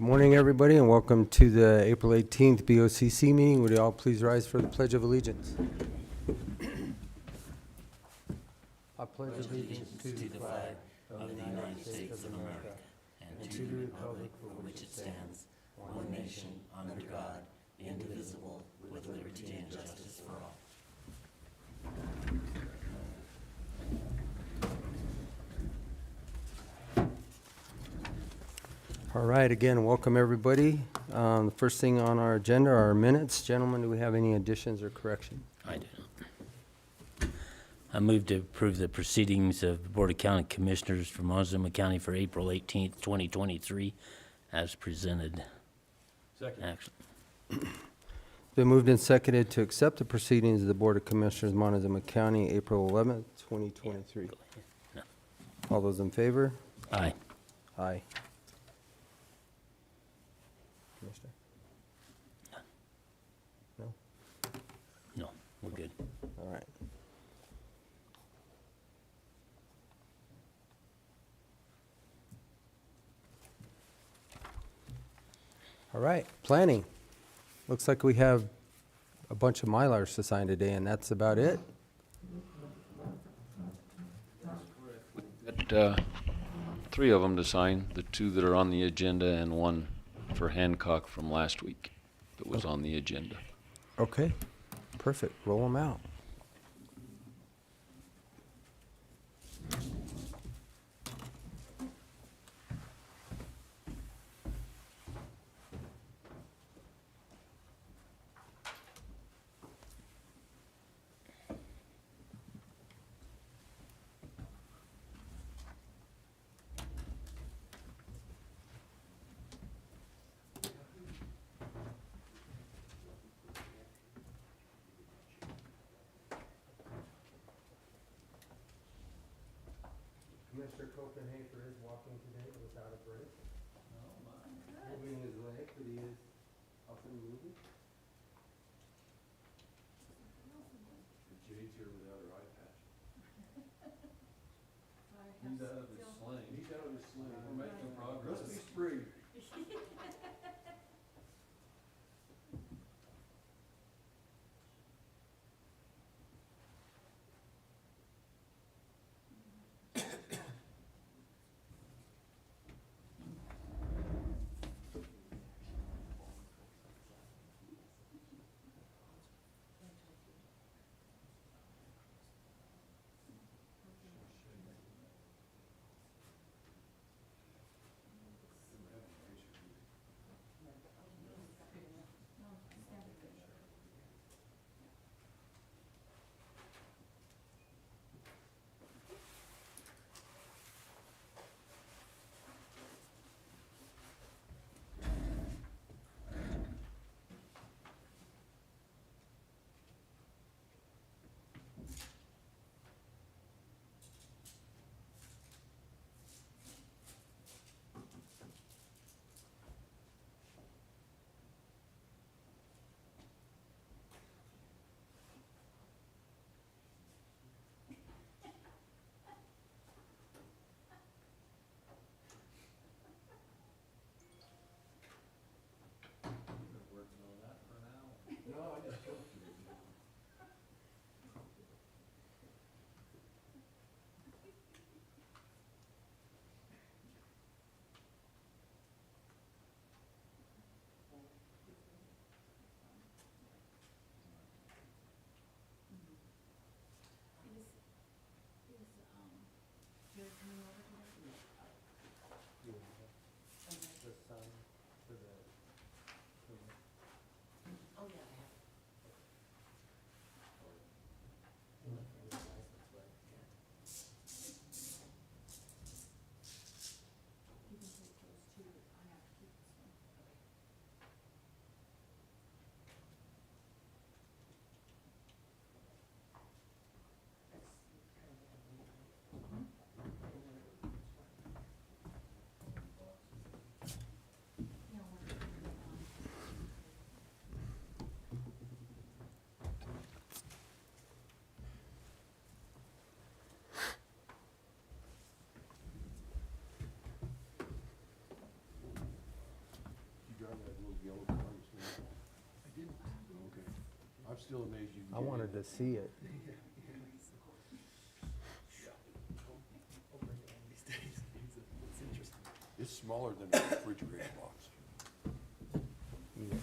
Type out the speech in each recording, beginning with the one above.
Good morning, everybody, and welcome to the April 18th BOCC meeting. Would you all please rise for the Pledge of Allegiance? I pledge allegiance to the flag of the United States of America and to the republic for which it stands, one nation, under God, indivisible, with liberty and justice for all. All right, again, welcome everybody. The first thing on our agenda are our minutes. Gentlemen, do we have any additions or corrections? I do not. I move to approve the proceedings of the Board of County Commissioners for Montezuma County for April 18th, 2023, as presented. Second. Action. Been moved and seconded to accept the proceedings of the Board of Commissioners, Montezuma County, April 11th, 2023. No. All those in favor? Aye. Aye. Commissioner? No? No, we're good. All right. All right, planning. Looks like we have a bunch of Mylars to sign today, and that's about it. Got 3 of them to sign, the 2 that are on the agenda and 1 for Hancock from last week that was on the agenda. Okay, perfect. Roll them out. Commissioner Copenhagen is walking today without a break. Moving his leg, but he is up and moving. Jade's here without her eye patch. He's out of his sling. He's out of his sling. We're making progress. Let's be free. No, I just told you. still amazed you can I get wanted to see it. It's smaller than a refrigerator box. Yeah.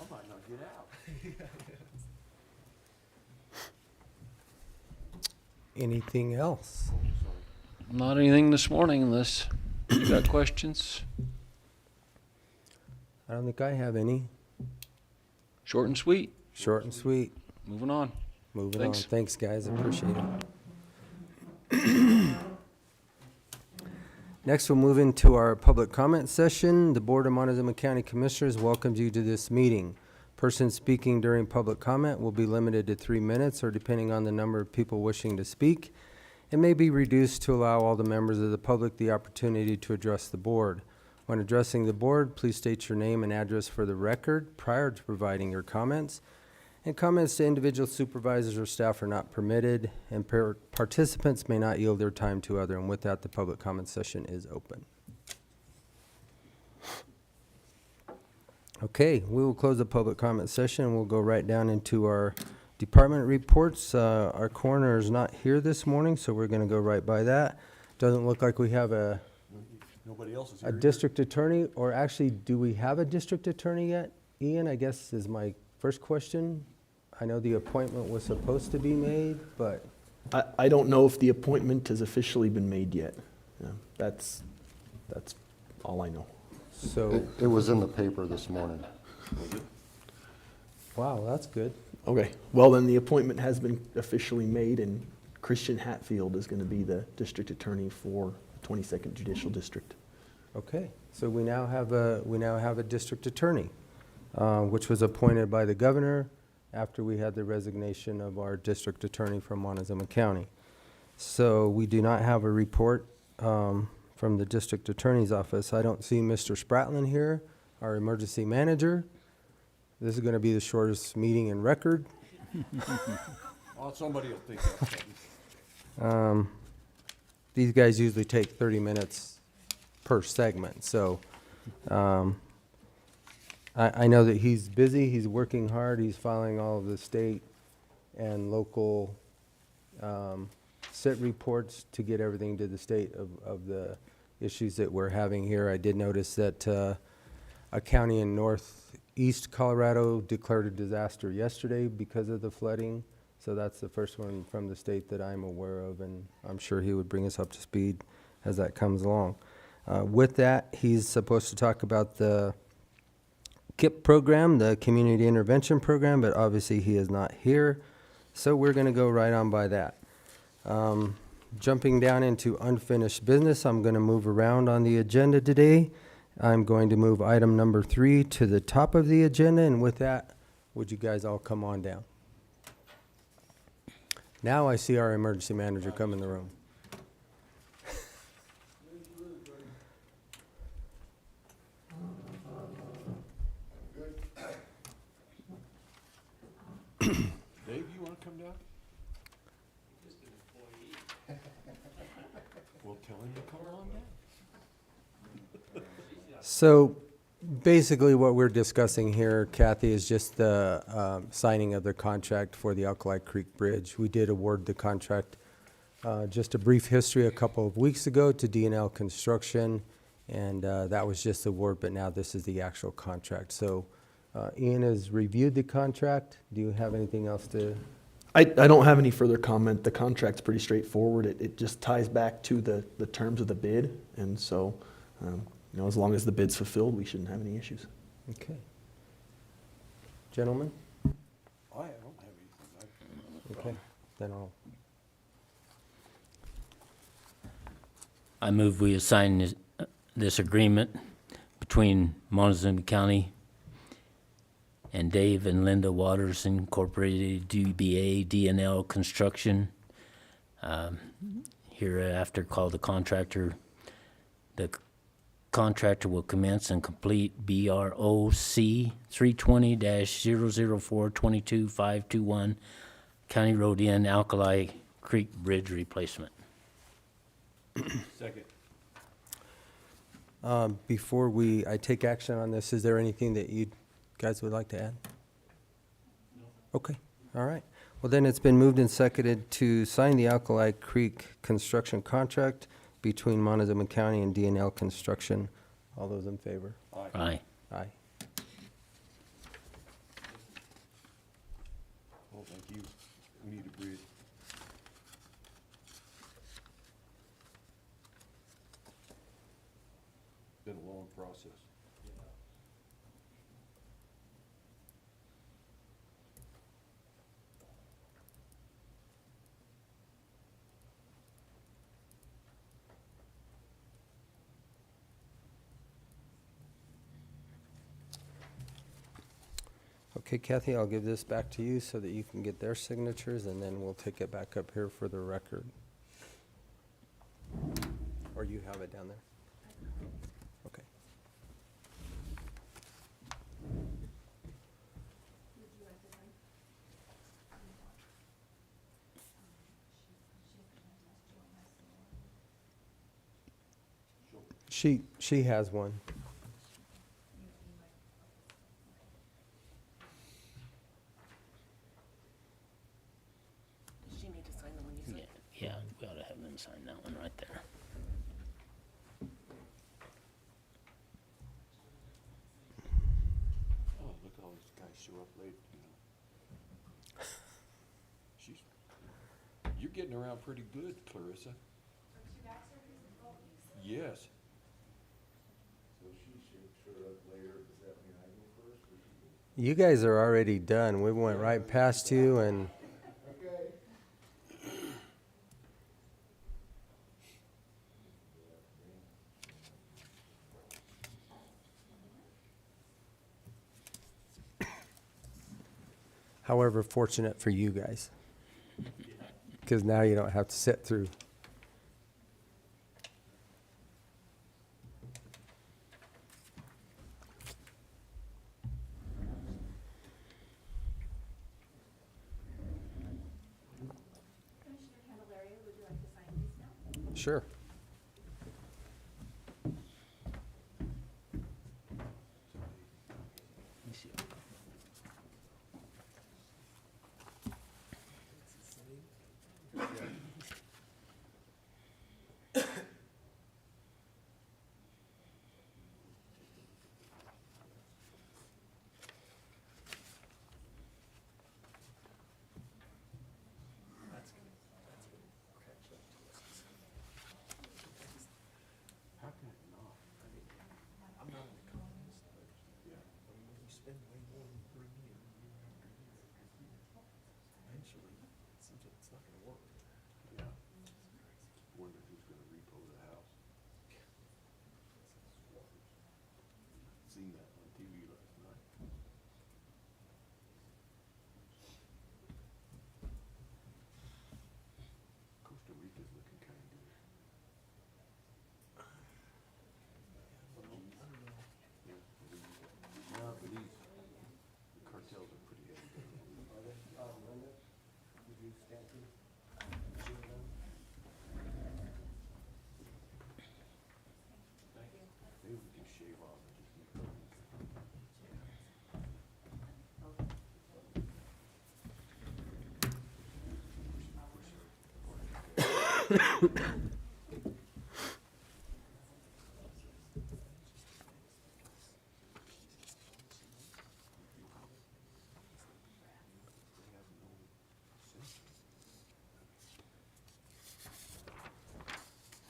I might not get out. Anything else? Not anything this morning unless you got questions. I don't think I have any. Short and sweet. Short and sweet. Moving on. Moving Thanks. on. Thanks, guys. Appreciate it. Next, we'll move into our public comment session. The Board of Montezuma County Commissioners welcomes you to this meeting. Persons speaking during public comment will be limited to 3 minutes, or depending on the number of people wishing to speak, it may be reduced to allow all the members of the public the opportunity to address the board. When addressing the board, please state your name and address for the record prior to providing your comments. And comments to individual supervisors or staff are not permitted, and participants may not yield their time to other. And with that, the public comment session is open. Okay, we will close the public comment session, and we'll go right down into our department reports. Our coroner is not here this morning, so we're going to go right by that. Doesn't look like we have a Nobody else is here. a district attorney, or actually, do we have a district attorney yet? Ian, I guess is my first question. I know the appointment was supposed to be made, but I don't know if the appointment has officially been made yet. Yeah, that's all I know. so, It was in the paper this morning. wow, that's good. Okay, well, then the appointment has been officially made, and Christian Hatfield is going to be the district attorney for 22nd Judicial District. Okay, so we now have a district attorney, which was appointed by the governor after we had the resignation of our district attorney from Montezuma County. So we do not have a report from the district attorney's office. I don't see Mr. Spratlin here, our emergency manager. This is going to be the shortest meeting in record. Oh, somebody will think that's something. These guys usually take 30 minutes per segment, so I know that he's busy, he's working hard, he's filing all of the state and local SIT reports to get everything to the state of the issues that we're having here. I did notice that a county in northeast Colorado declared a disaster yesterday because of the flooding. So that's the first one from the state that I'm aware of, and I'm sure he would bring us up to speed as that comes along. With that, he's supposed to talk about the KIP program, the Community Intervention Program, but obviously he is not here. So we're going to go right on by that. Jumping down into unfinished business, I'm going to move around on the agenda today. I'm going to move item number 3 to the top of the agenda, and with that, would you guys all come on down? Now I see our emergency manager come in the room. Dave, you want to come down? Well, tell him to come on down. So basically what we're discussing here, Kathy, is just the signing of the contract for the Alkali Creek Bridge. We did award the contract, just a brief history, a couple of weeks ago to D&L Construction, and that was just the award, but now this is the actual contract. So Ian has reviewed the contract. Do you have anything else to? I don't have any further comment. The contract's pretty straightforward. It just ties back to the terms of the bid, and so as long as the bid's fulfilled, we shouldn't have any issues. Okay. Gentlemen? I don't have anything. Okay, then I'll. I move we assign this agreement between Montezuma County and Dave and Linda Waters Incorporated, DBA D&L Construction, hereafter called the contractor. The contractor will commence and complete BROC 320-004-22521 County Road N Alkali Creek Bridge replacement. Second. Before I take action on this, is there anything that you guys would like to add? Okay, all right. Well, then it's been moved and seconded to sign the Alkali Creek construction contract between Montezuma County and D&L Construction. All those in favor? Aye. Aye. Oh, thank you. We need to breathe. Been a long process. Okay, Kathy, I'll give this back to you so that you can get their signatures, and then we'll take it back up here for the record. Or you have it down there? Okay. She has one. Does she need to sign the one you signed? Yeah, we ought to have them sign that one right there. Oh, look at all these guys show up late, you know. You're getting around pretty good, Clarissa. Yes. You guys are already done. We went right past you and. However, fortunate for you guys. Because now you don't have to sit through. Sure. How can it not? I'm not an economist, but yeah. I mean, when you spend way more than 3 years, eventually, it seems like it's not gonna work. Yeah. Wonder who's gonna repo the house. Seen that on TV last night. Costa Rica's looking kinda good. Yeah, Belize. The cartels are pretty heavy. Maybe we can shave off and just make it.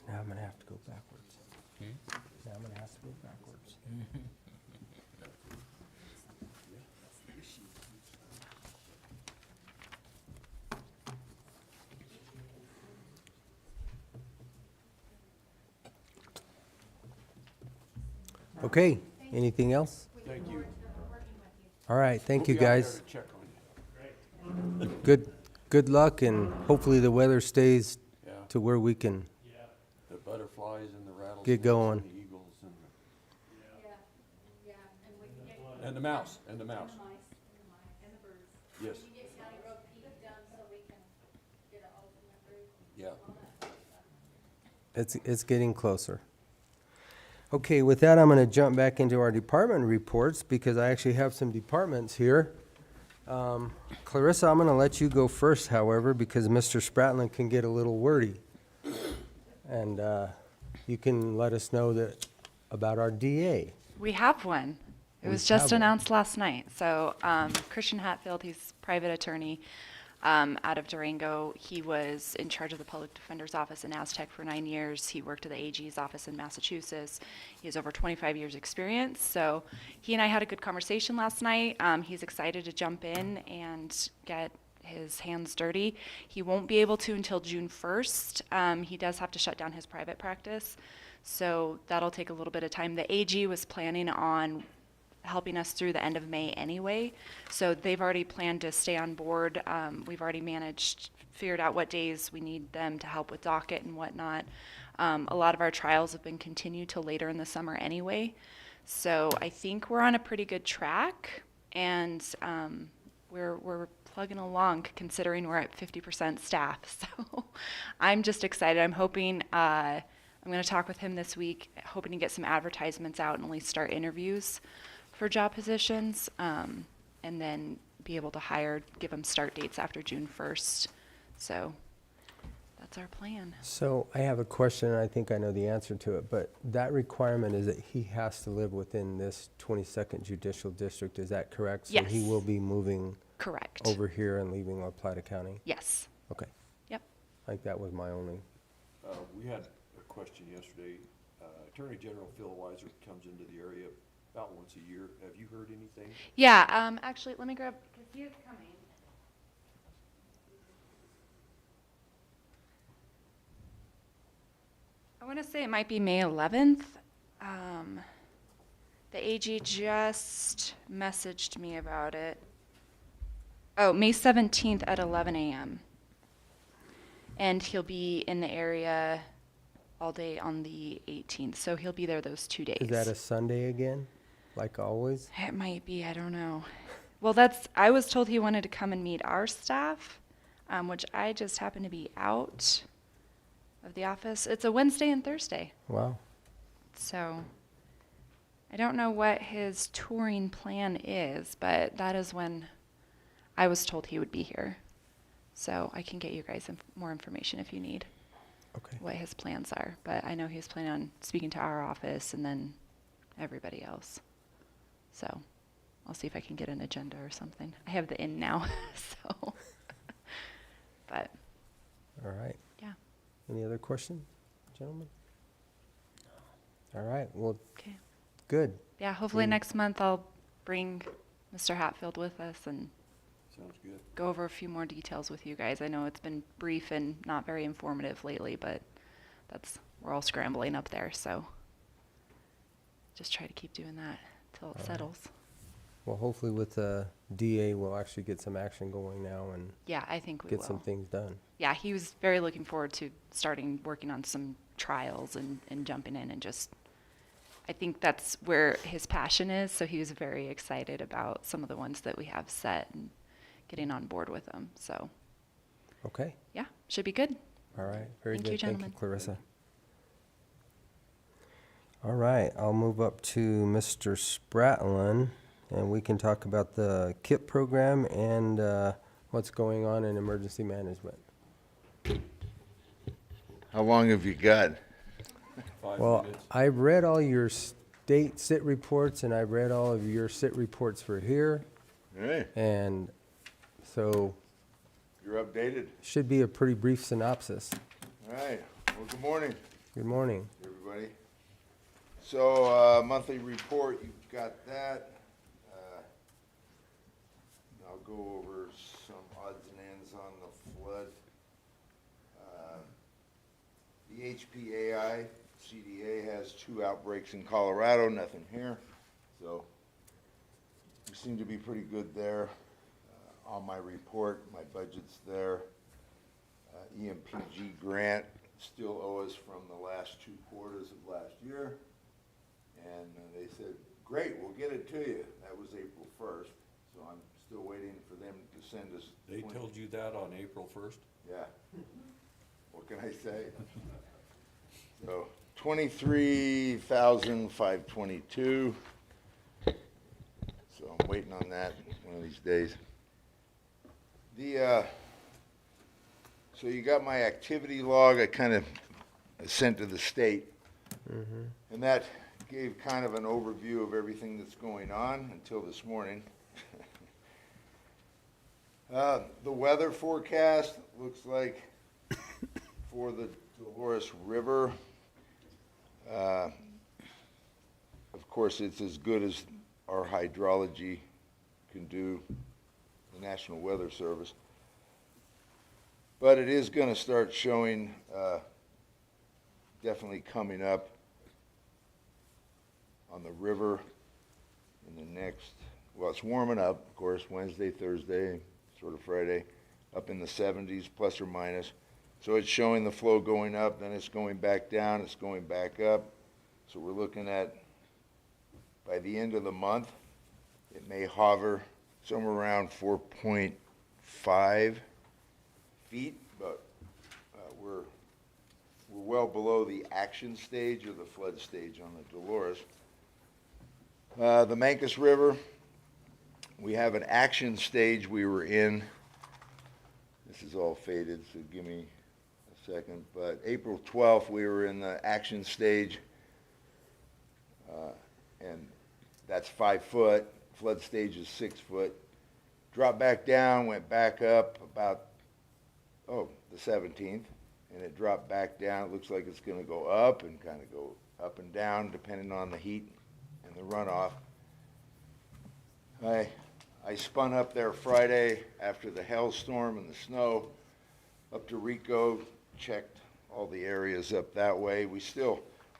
Now I'm gonna have to go backwards. Now I'm gonna have to go backwards. Okay, anything else? Thank you. All right, thank you, We'll be out there guys. to check on you. Good luck, and hopefully the weather stays Yeah. to where we can. The butterflies and the rattlesnakes. Get going. And the eagles and the. And the mouse, and the mouse. Yes. Yeah. It's getting closer. Okay, with that, I'm gonna jump back into our department reports because I actually have some departments here. Clarissa, I'm gonna let you go first, however, because Mr. Spratland can get a little wordy. And, you can let us know that, about our DA. We have one. It was just announced last night. So Christian Hatfield, he's a private attorney out of Durango. He was in charge of the public defender's office in Aztec for 9 years. He worked at the AG's office in Massachusetts. He has over 25 years experience. So he and I had a good conversation last night. He's excited to jump in and get his hands dirty. He won't be able to until June 1st. He does have to shut down his private practice. So that'll take a little bit of time. The AG was planning on helping us through the end of May anyway. So they've already planned to stay on board. We've already figured out what days we need them to help with docket and whatnot. A lot of our trials have been continued till later in the summer anyway. So I think we're on a pretty good track, and we're plugging along considering we're at 50% staff. So I'm just excited. I'm hoping, I'm going to talk with him this week, hoping to get some advertisements out and at least start interviews for job positions, and then be able to give them start dates after June 1st. So that's our plan. So I have a question, and I think I know the answer to it, but that requirement is that he has to live within this 22nd Judicial District, is that correct? Yes. So he will be moving Correct. over here and leaving La Plata County? Yes. Okay, Yep. I think that was my only, We had a question yesterday. Attorney General Phil Weiser comes into the area about once a year. Have you heard anything? Yeah, actually, let me grab, because he is coming. I want to say it might be May 11th. The AG just messaged me about it. Oh, May 17th at 11 a.m. And he'll be in the area all day on the 18th, so he'll be there those 2 days. is that a Sunday again, like always? It might be, I don't know. Well, I was told he wanted to come and meet our staff, which I just happen to be out of the office. It's a Wednesday and Thursday. Wow, So I don't know what his touring plan is, but that is when I was told he would be here. So I can get you guys more information if you need okay. what his plans are. But I know he's planning on speaking to our office and then everybody else. So I'll see if I can get an agenda or something. I have the in now, so. But All right. yeah, Any other questions, gentlemen? All right, well, okay. good. Yeah, hopefully next month I'll bring Mr. Hatfield with us and Sounds good. go over a few more details with you guys. I know it's been brief and not very informative lately, but we're all scrambling up there, so just try to keep doing that till it settles. Well, hopefully with the DA, we'll actually get some action going now and Yeah, I think we will. get some things done. Yeah, he was very looking forward to working on some trials and jumping in and just, I think that's where his passion is, so he was very excited about some of the ones that we have set and getting on board with them. So, Okay, yeah, should be good. all right, very Thank good. you, Thank you, gentlemen. Clarissa. All right, I'll move up to Mr. Spratland, and we can talk about the KIP program and what's going on in emergency management. How long have you got? 5 Well, minutes. I've read all your state sit reports, and I've read all of your sit reports for here, Hey, and so you're updated. should be a pretty brief synopsis. All right. Well, good morning, Good morning. everybody. So, monthly report, you've got that. I'll go over some odds and ends on the flood. The HPAI, CDA has 2 outbreaks in Colorado, nothing here. So, we seem to be pretty good there. On my report, my budget's there. EMPG grant still owe us from the last 2 quarters of last year. And they said, great, we'll get it to you. That was April 1st, so I'm still waiting for them to send us. They told you that on April 1st? Yeah. what can I say? So 23,522. So I'm waiting on that one of these days. So you got my activity log I kind of sent to the state. And that gave kind of an overview of everything that's going on until this morning. The weather forecast looks like for the Dolores River, of course, it's as good as our hydrology can do, the National Weather Service. But it is going to start showing, definitely coming up on the river in the next, well, it's warming up, of course, Wednesday, Thursday, sort of Friday, up in the 70s, plus or minus. So it's showing the flow going up, then it's going back down, it's going back up. So we're looking at, by the end of the month, it may hover somewhere around 4.5 feet, but we're well below the action stage or the flood stage on the Dolores. The Mancos River, we have an action stage we were in. This is all faded, so give me a second. But April 12th, we were in the action stage, and that's 5 foot. Flood stage is 6 foot. Dropped back down, went back up about, the 17th, and it dropped back down. It looks like it's going to go up and kind of go up and down depending on the heat and the runoff. I spun up there Friday after the hailstorm and the snow up to Rico, checked all the areas up that way.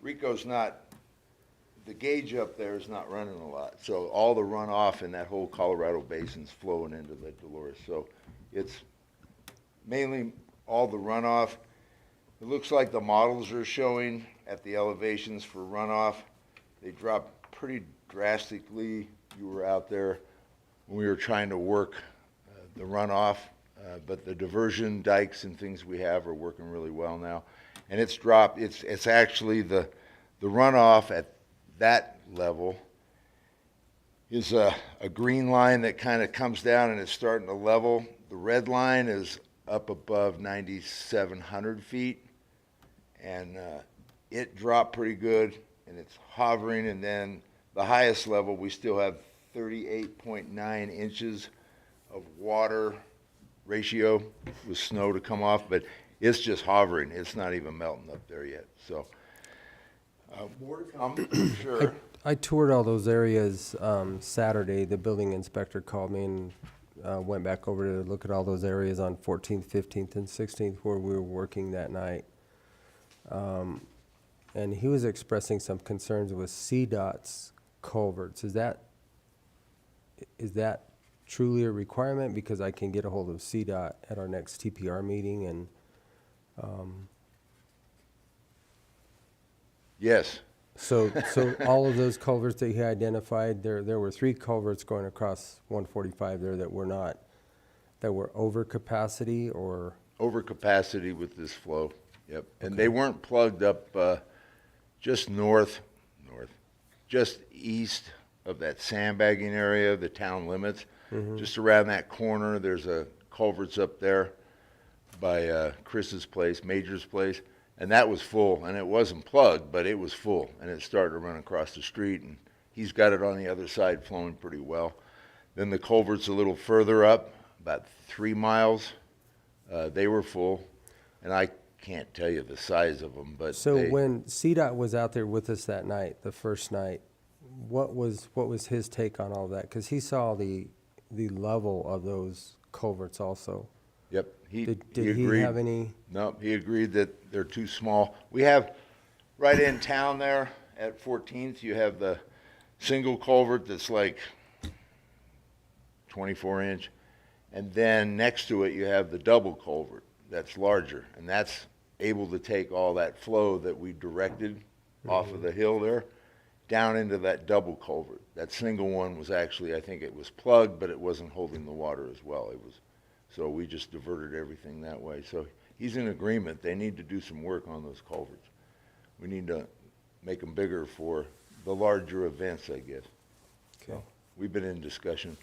Rico's not, the gauge up there is not running a lot. So all the runoff in that whole Colorado basin's flowing into the Dolores. So it's mainly all the runoff. It looks like the models are showing at the elevations for runoff. They dropped pretty drastically. You were out there when we were trying to work the runoff, but the diversion dikes and things we have are working really well now. And it's dropped. It's actually the runoff at that level is a green line that kind of comes down and it's starting to level. The red line is up above 9,700 feet, and it dropped pretty good, and it's hovering. And then the highest level, we still have 38.9 inches of water ratio with snow to come off, but it's just hovering. It's not even melting up there yet. So more to come, sure. I toured all those areas Saturday. The building inspector called me and went back over to look at all those areas on 14th, 15th, and 16th where we were working that night. And he was expressing some concerns with CDOT's culverts. Is that truly a requirement? Because I can get a hold of CDOT at our next TPR meeting and Yes. So all of those culverts that he identified, there were 3 culverts going across 145 there that were over capacity or? Over capacity with this flow, yep. And they weren't plugged up just just east of that sandbagging area, the town limits. Just around that corner, there's a culverts up there by Chris's place, Major's place. And that was full, and it wasn't plugged, but it was full, and it started to run across the street, and he's got it on the other side flowing pretty well. Then the culverts a little further up, about 3 miles, they were full, and I can't tell you the size of them, but So when CDOT was out there with us that night, the first night, what was his take on all that? Because he saw the level of those culverts also. Yep, Did he he agreed. have any? No, he agreed that they're too small. We have, right in town there at 14th, you have the single culvert that's like 24-inch. And then next to it, you have the double culvert that's larger. And that's able to take all that flow that we directed off of the hill there down into that double culvert. That single one was actually, I think it was plugged, but it wasn't holding the water as well. So we just diverted everything that way. So he's in agreement. They need to do some work on those culverts. We need to make them bigger for the larger events, I guess. Okay, We've been in discussion,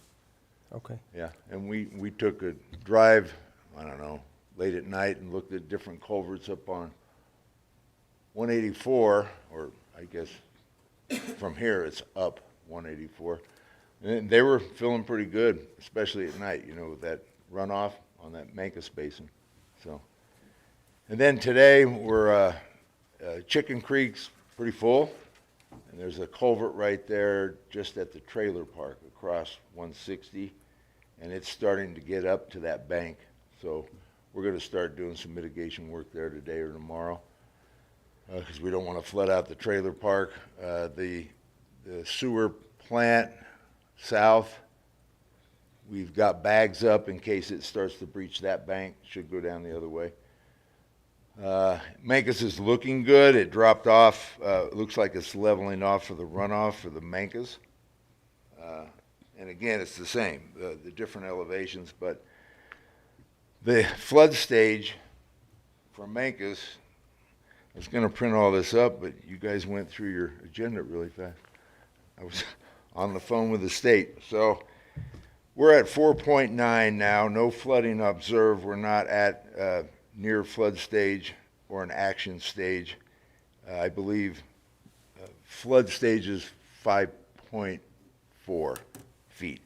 okay. yeah. And we took a drive, I don't know, late at night and looked at different culverts up on 184, or I guess from here it's up 184. And they were feeling pretty good, especially at night, you know, with that runoff on that Mancos Basin. So, and then today we're Chicken Creek's pretty full, and there's a culvert right there just at the trailer park across 160, and it's starting to get up to that bank. So we're going to start doing some mitigation work there today or tomorrow, because we don't want to flood out the trailer park. The sewer plant south, we've got bags up in case it starts to breach that bank. Should go down the other way. Mancos is looking good. It dropped off. It looks like it's leveling off for the runoff for the Mancos. And again, it's the same, the different elevations, but the flood stage for Mancos, I was going to print all this up, but you guys went through your agenda really fast. I was on the phone with the state. So we're at 4.9 now, no flooding observed. We're not at near flood stage or an action stage. I believe flood stage is 5.4 feet,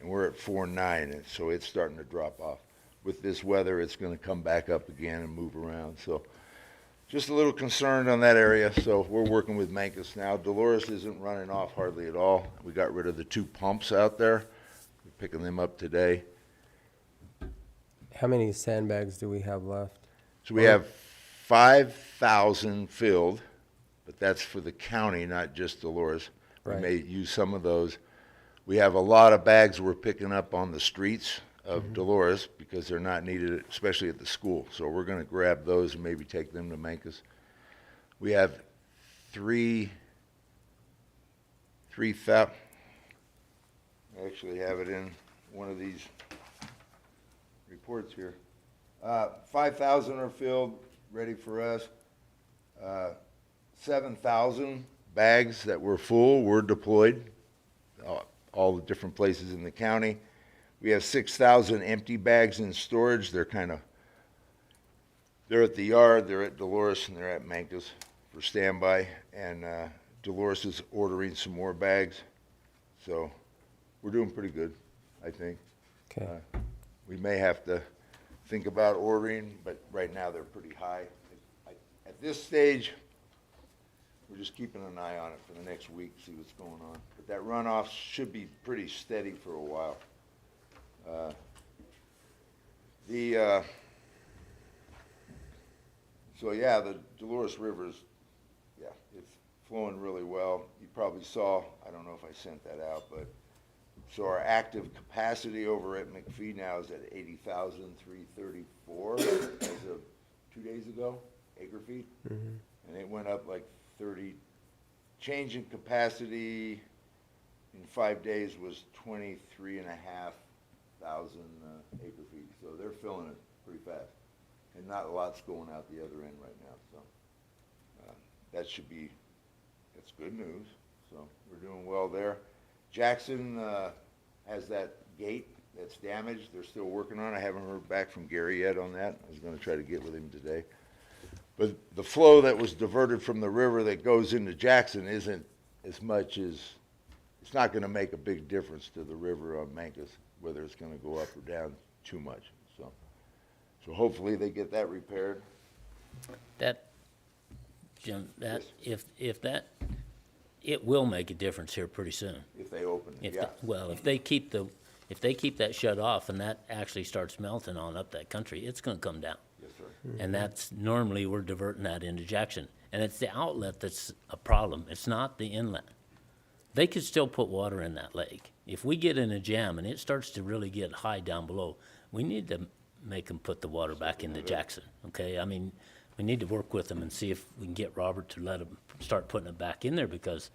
and we're at 4.9, and so it's starting to drop off. With this weather, it's going to come back up again and move around. So just a little concerned on that area, so we're working with Mancos now. Dolores isn't running off hardly at all. We got rid of the 2 pumps out there. We're picking them up today. How many sandbags do we have left? So we have 5,000 filled, but that's for the county, not just Dolores. We Right. may use some of those. We have a lot of bags we're picking up on the streets of Dolores because they're not needed, especially at the school. So we're going to grab those and maybe take them to Mancos. We have 3,000. I actually have it in one of these reports here. 5,000 are filled, ready for us. 7,000 bags that were full were deployed, all the different places in the county. We have 6,000 empty bags in storage. They're at the yard, they're at Dolores, and they're at Mancos for standby. And Dolores is ordering some more bags. So we're doing pretty good, I think. Okay. We may have to think about ordering, but right now they're pretty high. At this stage, we're just keeping an eye on it for the next week, see what's going on. But that runoff should be pretty steady for a while. So yeah, the Dolores River's, yeah, it's flowing really well. You probably saw, I don't know if I sent that out, but so our active capacity over at McPhee now is at 80,334 as of 2 days ago, acre feet. And it went up like 30. Change in capacity in 5 days was 23,500 acre feet. So they're filling it pretty fast. And not a lot's going out the other end right now. So that's good news. So we're doing well there. Jackson has that gate that's damaged. They're still working on it. I haven't heard back from Gary yet on that. I was going to try to get with him today. But the flow that was diverted from the river that goes into Jackson isn't as much as, it's not going to make a big difference to the river on Mancos, whether it's going to go up or down too much. So hopefully they get that repaired. That, Jim, that, if that, it will make a difference here pretty soon. If they open it, If, yeah. well, if they keep that shut off and that actually starts melting on up that country, it's gonna come down. Yes, sir. And that's, normally, we're diverting that into Jackson. And it's the outlet that's a problem. It's not the inlet. They could still put water in that lake. If we get in a jam and it starts to really get high down below, we need to make them put the water back into Jackson, okay? I mean, we need to work with them and see if we can get Robert to let them start putting it back in there, because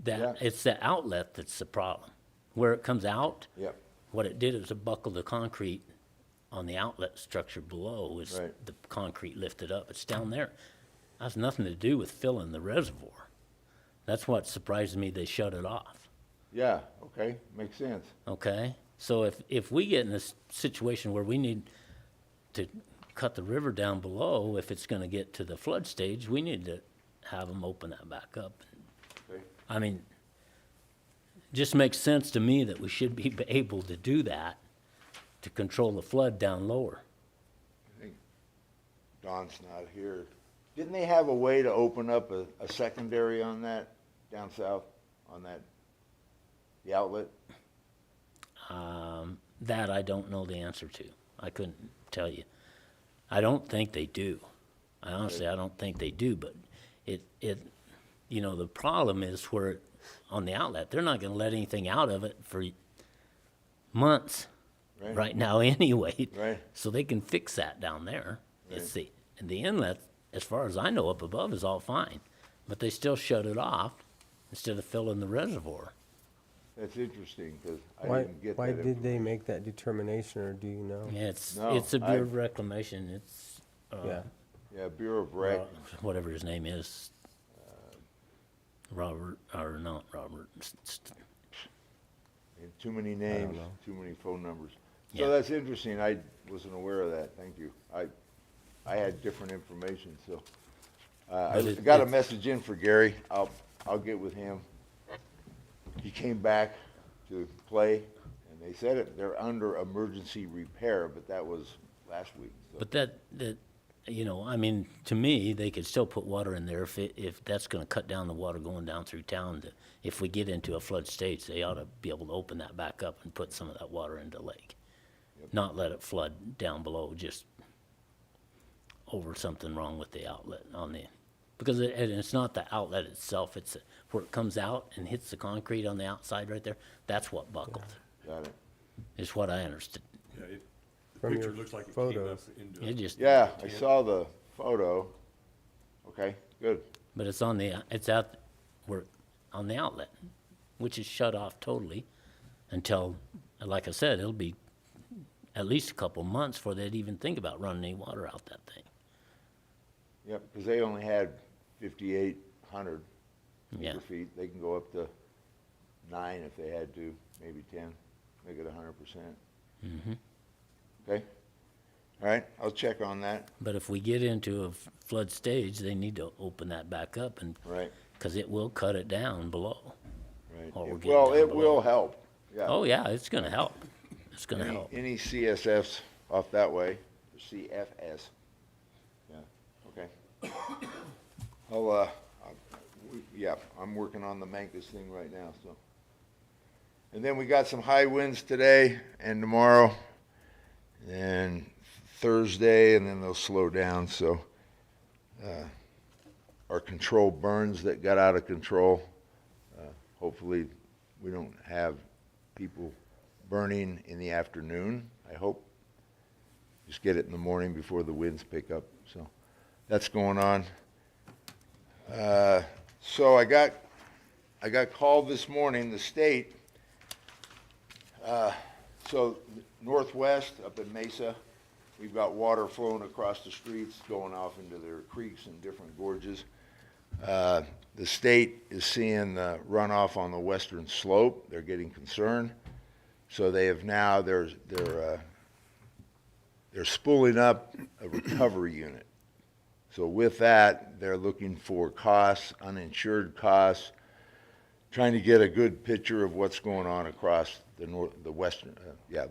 it's the outlet that's the problem. Where it comes out, Yep. what it did is it buckled the concrete on the outlet structure below is Right. the concrete lifted up. It's down there. Has nothing to do with filling the reservoir. That's what surprised me, they shut it off, Yeah, okay, makes sense. okay? So if we get in this situation where we need to cut the river down below, if it's gonna get to the flood stage, we need to have them open that back up. Okay. I mean, just makes sense to me that we should be able to do that to control the flood down lower. I think Don's not here. Didn't they have a way to open up a secondary on that down south, on that, the outlet? That I don't know the answer to. I couldn't tell you. I don't think they do. I honestly, I don't think they do, but you know, the problem is where, on the outlet, they're not gonna let anything out of it for months right now anyway. Right. So they can fix that down there. It's and the inlet, as far as I know, up above is all fine, but they still shut it off instead of filling the reservoir. That's interesting, because I Why, didn't get that. why did they make that determination, or do you know? Yeah, No, it's a Bureau of Reclamation, it's, Yeah, Yeah, Bureau of Rec. whatever his name is. Robert, or not Robert, And too many names, know. too many phone numbers. Yeah. So that's interesting. I wasn't aware of that. Thank you. I had different information, so. I But it- got a it's- message in for Gary. I'll get with him. He came back to play, and they said they're under emergency repair, but that was last week. So. But that, you know, I mean, to me, they could still put water in there if that's gonna cut down the water going down through town. If we get into a flood stage, they ought to be able to open that back up and put some of that water into the lake. Not let it flood down below, just over something wrong with the outlet on the, because it's not the outlet itself, it's where it comes out and hits the concrete on the outside right there, that's what buckled, Got it. is what I understood. Yeah, From picture your looks like it came up photos. into. It just, Yeah, I saw the photo. Okay, good. but it's on the, it's out, where, on the outlet, which is shut off totally until, like I said, it'll be at least a couple months before they'd even think about running any water out that thing. Yep, because they only had 5,800 Yeah. acre feet. They can go up to 9 if they had to, maybe 10, make it 100%. Okay? All right, I'll check on that. But if we get into a flood stage, they need to open that back up and, Right, because it will cut it down below. right. What we're Well, getting it down will below. help, yeah. Oh, yeah, it's gonna help. It's gonna help. Any CSFs off that way, or CFS. Yeah, okay. Yeah, I'm working on the Mancus thing right now, so. And then we got some high winds today and tomorrow, and Thursday, and then they'll slow down, so. Our control burns that got out of control, hopefully we don't have people burning in the afternoon, I hope. Just get it in the morning before the winds pick up, so that's going on. So I got called this morning, the state, so northwest up in Mesa, we've got water flowing across the streets, going off into their creeks and different gorges. The state is seeing the runoff on the western slope. They're getting concerned. So they have now, they're spooling up a recovery unit. So with that, they're looking for costs, uninsured costs, trying to get a good picture of what's going on across the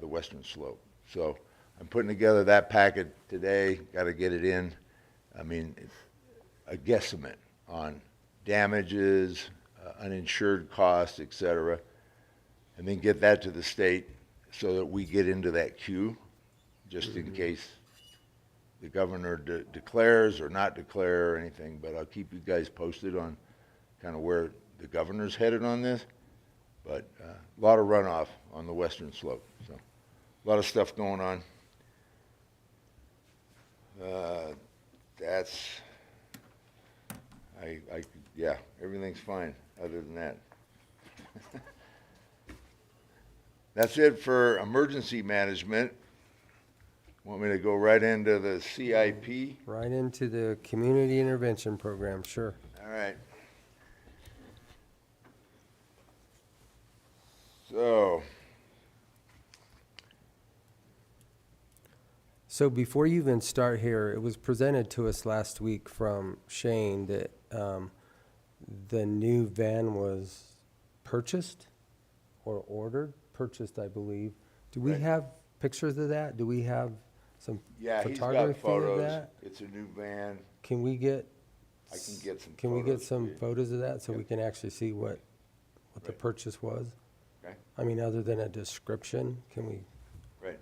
western slope. So I'm putting together that packet today, got to get it in. I mean, it's a guesstimate on damages, uninsured costs, et cetera, and then get that to the state so that we get into that queue, just in case the governor declares or not declare or anything. But I'll keep you guys posted on kind of where the governor's headed on this. But a lot of runoff on the western slope, so a lot of stuff going on. Yeah, everything's fine other than that. That's it for emergency management. Want me to go right into the CIP? Right into the community intervention program, sure. All right. So, So before you even start here, it was presented to us last week from Shane that the new van was purchased or ordered, purchased, I believe. Do we Right. have pictures of that? Do we have some yeah, he's got photography of photos. that? It's a new van. Can we get? I can get some Can we get photos for some you. photos of that so we Yep. can actually see what the Right. purchase was? Okay. I mean, other than a description, can we? Right.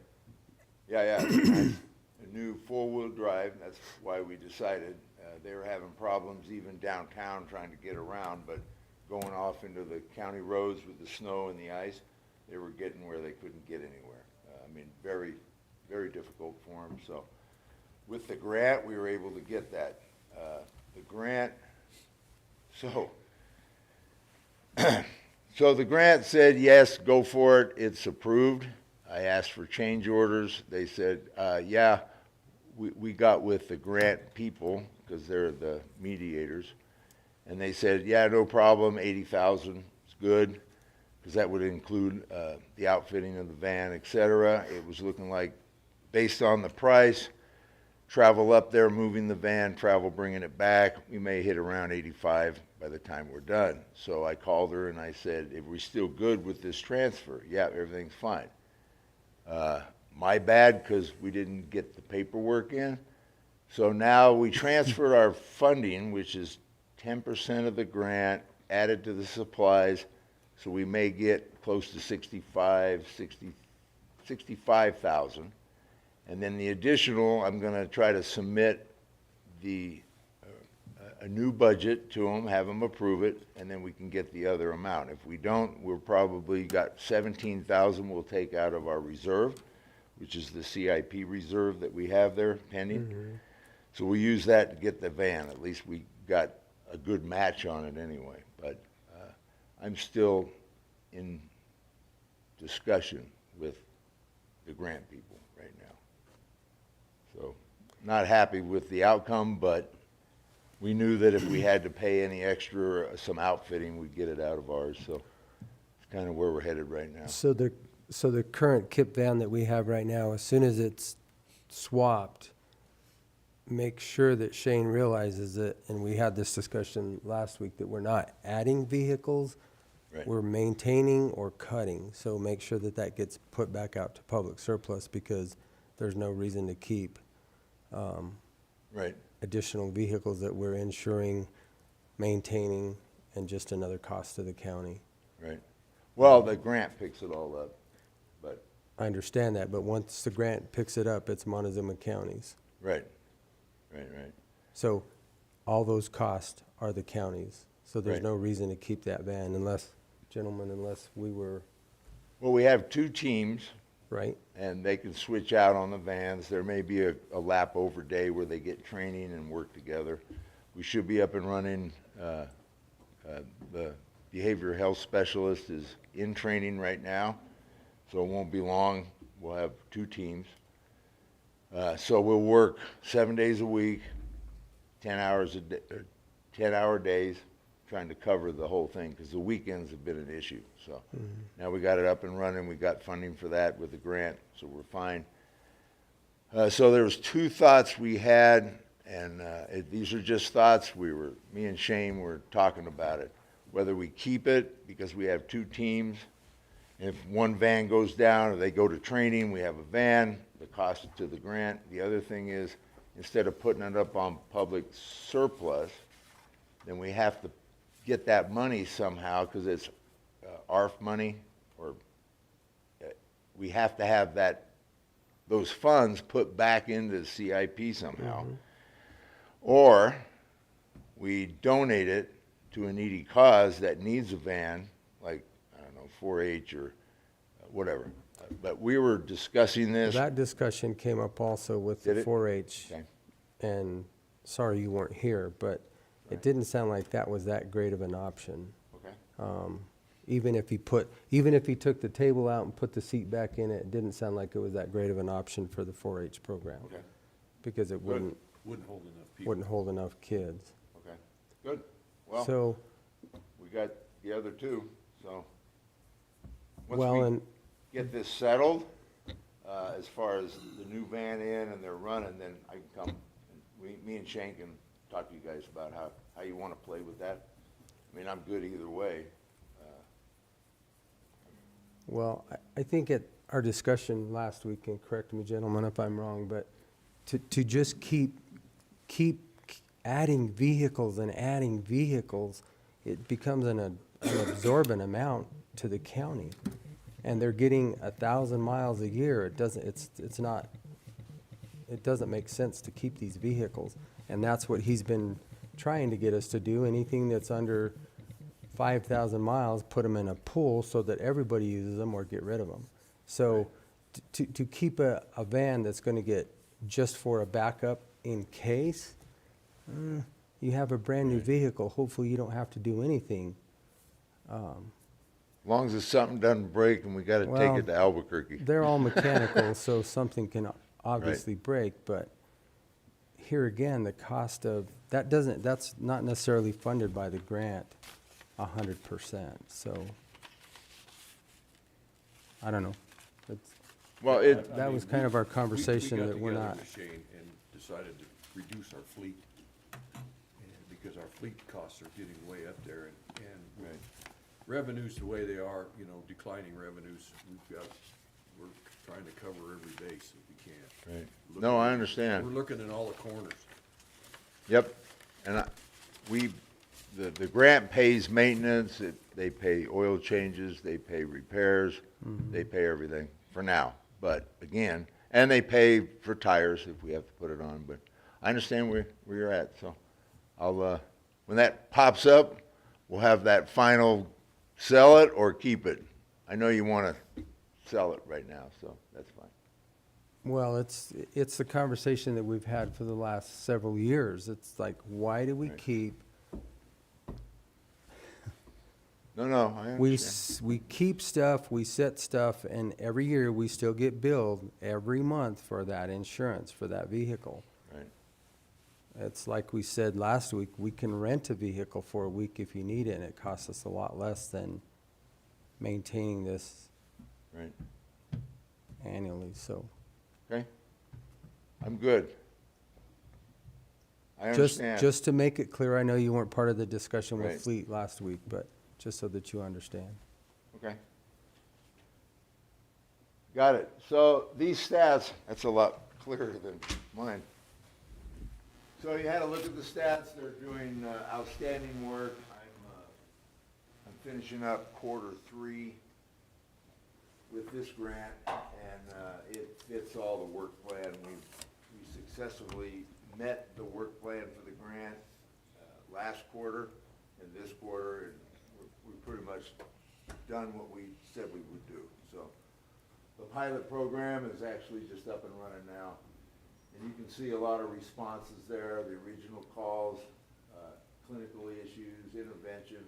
Yeah, yeah. A new four-wheel drive, that's why we decided. They were having problems even downtown trying to get around, but going off into the county roads with the snow and the ice, they were getting where they couldn't get anywhere. I mean, very, very difficult for them, so. With the grant, we were able to get that. The grant, so, so the grant said, yes, go for it, it's approved. I asked for change orders. They said, yeah, we got with the grant people, because they're the mediators. And they said, yeah, no problem, 80,000 is good, because that would include the outfitting of the van, et cetera. It was looking like, based on the price, travel up there, moving the van, travel bringing it back, we may hit around 85 by the time we're done. So I called her and I said, if we're still good with this transfer, yeah, everything's fine. My bad, because we didn't get the paperwork in. So now we transferred our funding, which is 10% of the grant added to the supplies. So we may get close to 65,000. And then the additional, I'm going to try to submit a new budget to them, have them approve it, and then we can get the other amount. If we don't, we're probably got 17,000 we'll take out of our reserve, which is the CIP reserve that we have there pending. Mm-hmm. So we'll use that to get the van. At least we got a good match on it anyway. But I'm still in discussion with the grant people right now. So not happy with the outcome, but we knew that if we had to pay any extra, some outfitting, we'd get it out of ours. So it's kind of where we're headed right now. So the current KIP van that we have right now, as soon as it's swapped, make sure that Shane realizes it, and we had this discussion last week, that we're not adding vehicles, Right. we're maintaining or cutting. So make sure that that gets put back out to public surplus, because there's no reason to keep Right. additional vehicles that we're insuring, maintaining, and just another cost to the county. Right. Well, the grant picks it all up, but, I understand that, but once the grant picks it up, it's Montezuma County's. right. Right. So all those costs are the county's. So there's Right. no reason to keep that van unless we were, Well, we have two teams, right? and they can switch out on the vans. There may be a lap over day where they get training and work together. We should be up and running. The behavioral health specialist is in training right now, so it won't be long. We'll have two teams. So we'll work 7 days a week, 10 hours a day, 10-hour days, trying to cover the whole thing, because the weekends have been an issue. So now we got it up and running. We got funding for that with the grant, so we're fine. So there was two thoughts we had, and these are just thoughts. Me and Shane were talking about it, whether we keep it because we have two teams. And if one van goes down or they go to training, we have a van, the cost to the grant. The other thing is, instead of putting it up on public surplus, then we have to get that money somehow, because it's ARF money, or we have to have those funds put back into the CIP somehow. Or we donate it to a needy cause that needs a van, like, I don't know, 4-H or whatever. But we were discussing this. That discussion came up also with Did the it? 4-H. Okay. And sorry you weren't here, but it didn't sound like that was that great of an option. Okay. Even if he took the table out and put the seat back in it, it didn't sound like it was that great of an option for the 4-H program. Okay, Because it Good. Wouldn't hold enough people. wouldn't hold enough kids. okay, good. Well, So, we got the other two, so. well, Once and, we get this settled, as far as the new van in and they're running, then I can come, and me and Shane can talk to you guys about how you wanna play with that. I mean, I'm good either way. well, I think at our discussion last week, and correct me, gentlemen, if I'm wrong, but to just keep adding vehicles and adding vehicles, it becomes an absorbent amount to the county. And they're getting 1,000 miles a year. It doesn't make sense to keep these vehicles. And that's what he's been trying to get us to do. Anything that's under 5,000 miles, put them in a pool so that everybody uses them or get rid of them. So to keep a van that's gonna get just for a backup in case, you have a brand-new vehicle, hopefully you don't have to do anything. As long as something doesn't break and we gotta take Well, it to Albuquerque. They're all mechanical, so something can obviously break, but here again, the cost of, that's not necessarily funded by the grant 100%, so, I don't know. Well, That was kind of our conversation we got that we're together not, with Shane and decided to reduce our fleet, and because our fleet costs are getting way up there, and with revenues the way they are, you know, declining revenues, we're trying to cover every base that we can. Right. No, I understand. We're looking in all the corners. Yep, and the grant pays maintenance, they pay oil changes, they pay repairs, they pay everything for now. But again, and they pay for tires if we have to put it on, but I understand where you're at, so I'll, when that pops up, we'll have that final sell it or keep it. I know you wanna sell it right now, so that's fine. well, it's the conversation that we've had for the last several years. It's like, why do we Right. keep No, I understand. We keep stuff, we set stuff, and every year we still get billed every month for that insurance, for that vehicle. Right. It's like we said last week, we can rent a vehicle for a week if you need it, and it costs us a lot less than maintaining this Right, annually, so. okay? I'm good. I Just, understand. just to make it clear, I know you weren't part of the discussion Right. with Fleet last week, but just so that you understand. Okay. Got it. So these stats, that's a lot clearer than mine. So you had a look at the stats. They're doing outstanding work. I'm finishing up Q3 with this grant, and it fits all the work plan. We successfully met the work plan for the grant last quarter and this quarter, and we pretty much done what we said we would do. So the pilot program is actually just up and running now. And you can see a lot of responses there, the original calls, clinical issues, intervention.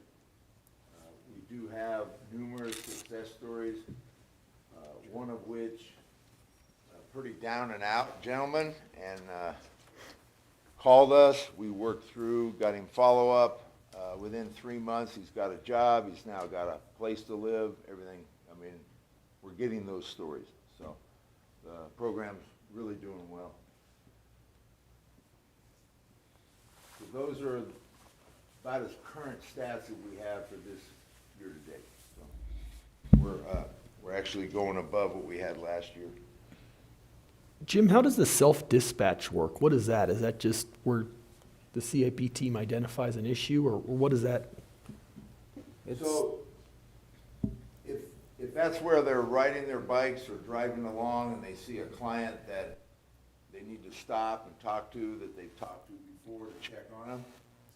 We do have numerous success stories, one of which, pretty down and out gentleman, and called us. We worked through, got him follow-up. Within 3 months, he's got a job, he's now got a place to live, everything. I mean, we're getting those stories. So the program's really doing well. So those are about as current stats that we have for this year to date. So we're actually going above what we had last year. Jim, how does the self-dispatch work? What is that? Is that just where the CIP team identifies an issue, or what is that? So if that's where they're riding their bikes or driving along and they see a client that they need to stop and talk to, that they've talked to before, to check on them,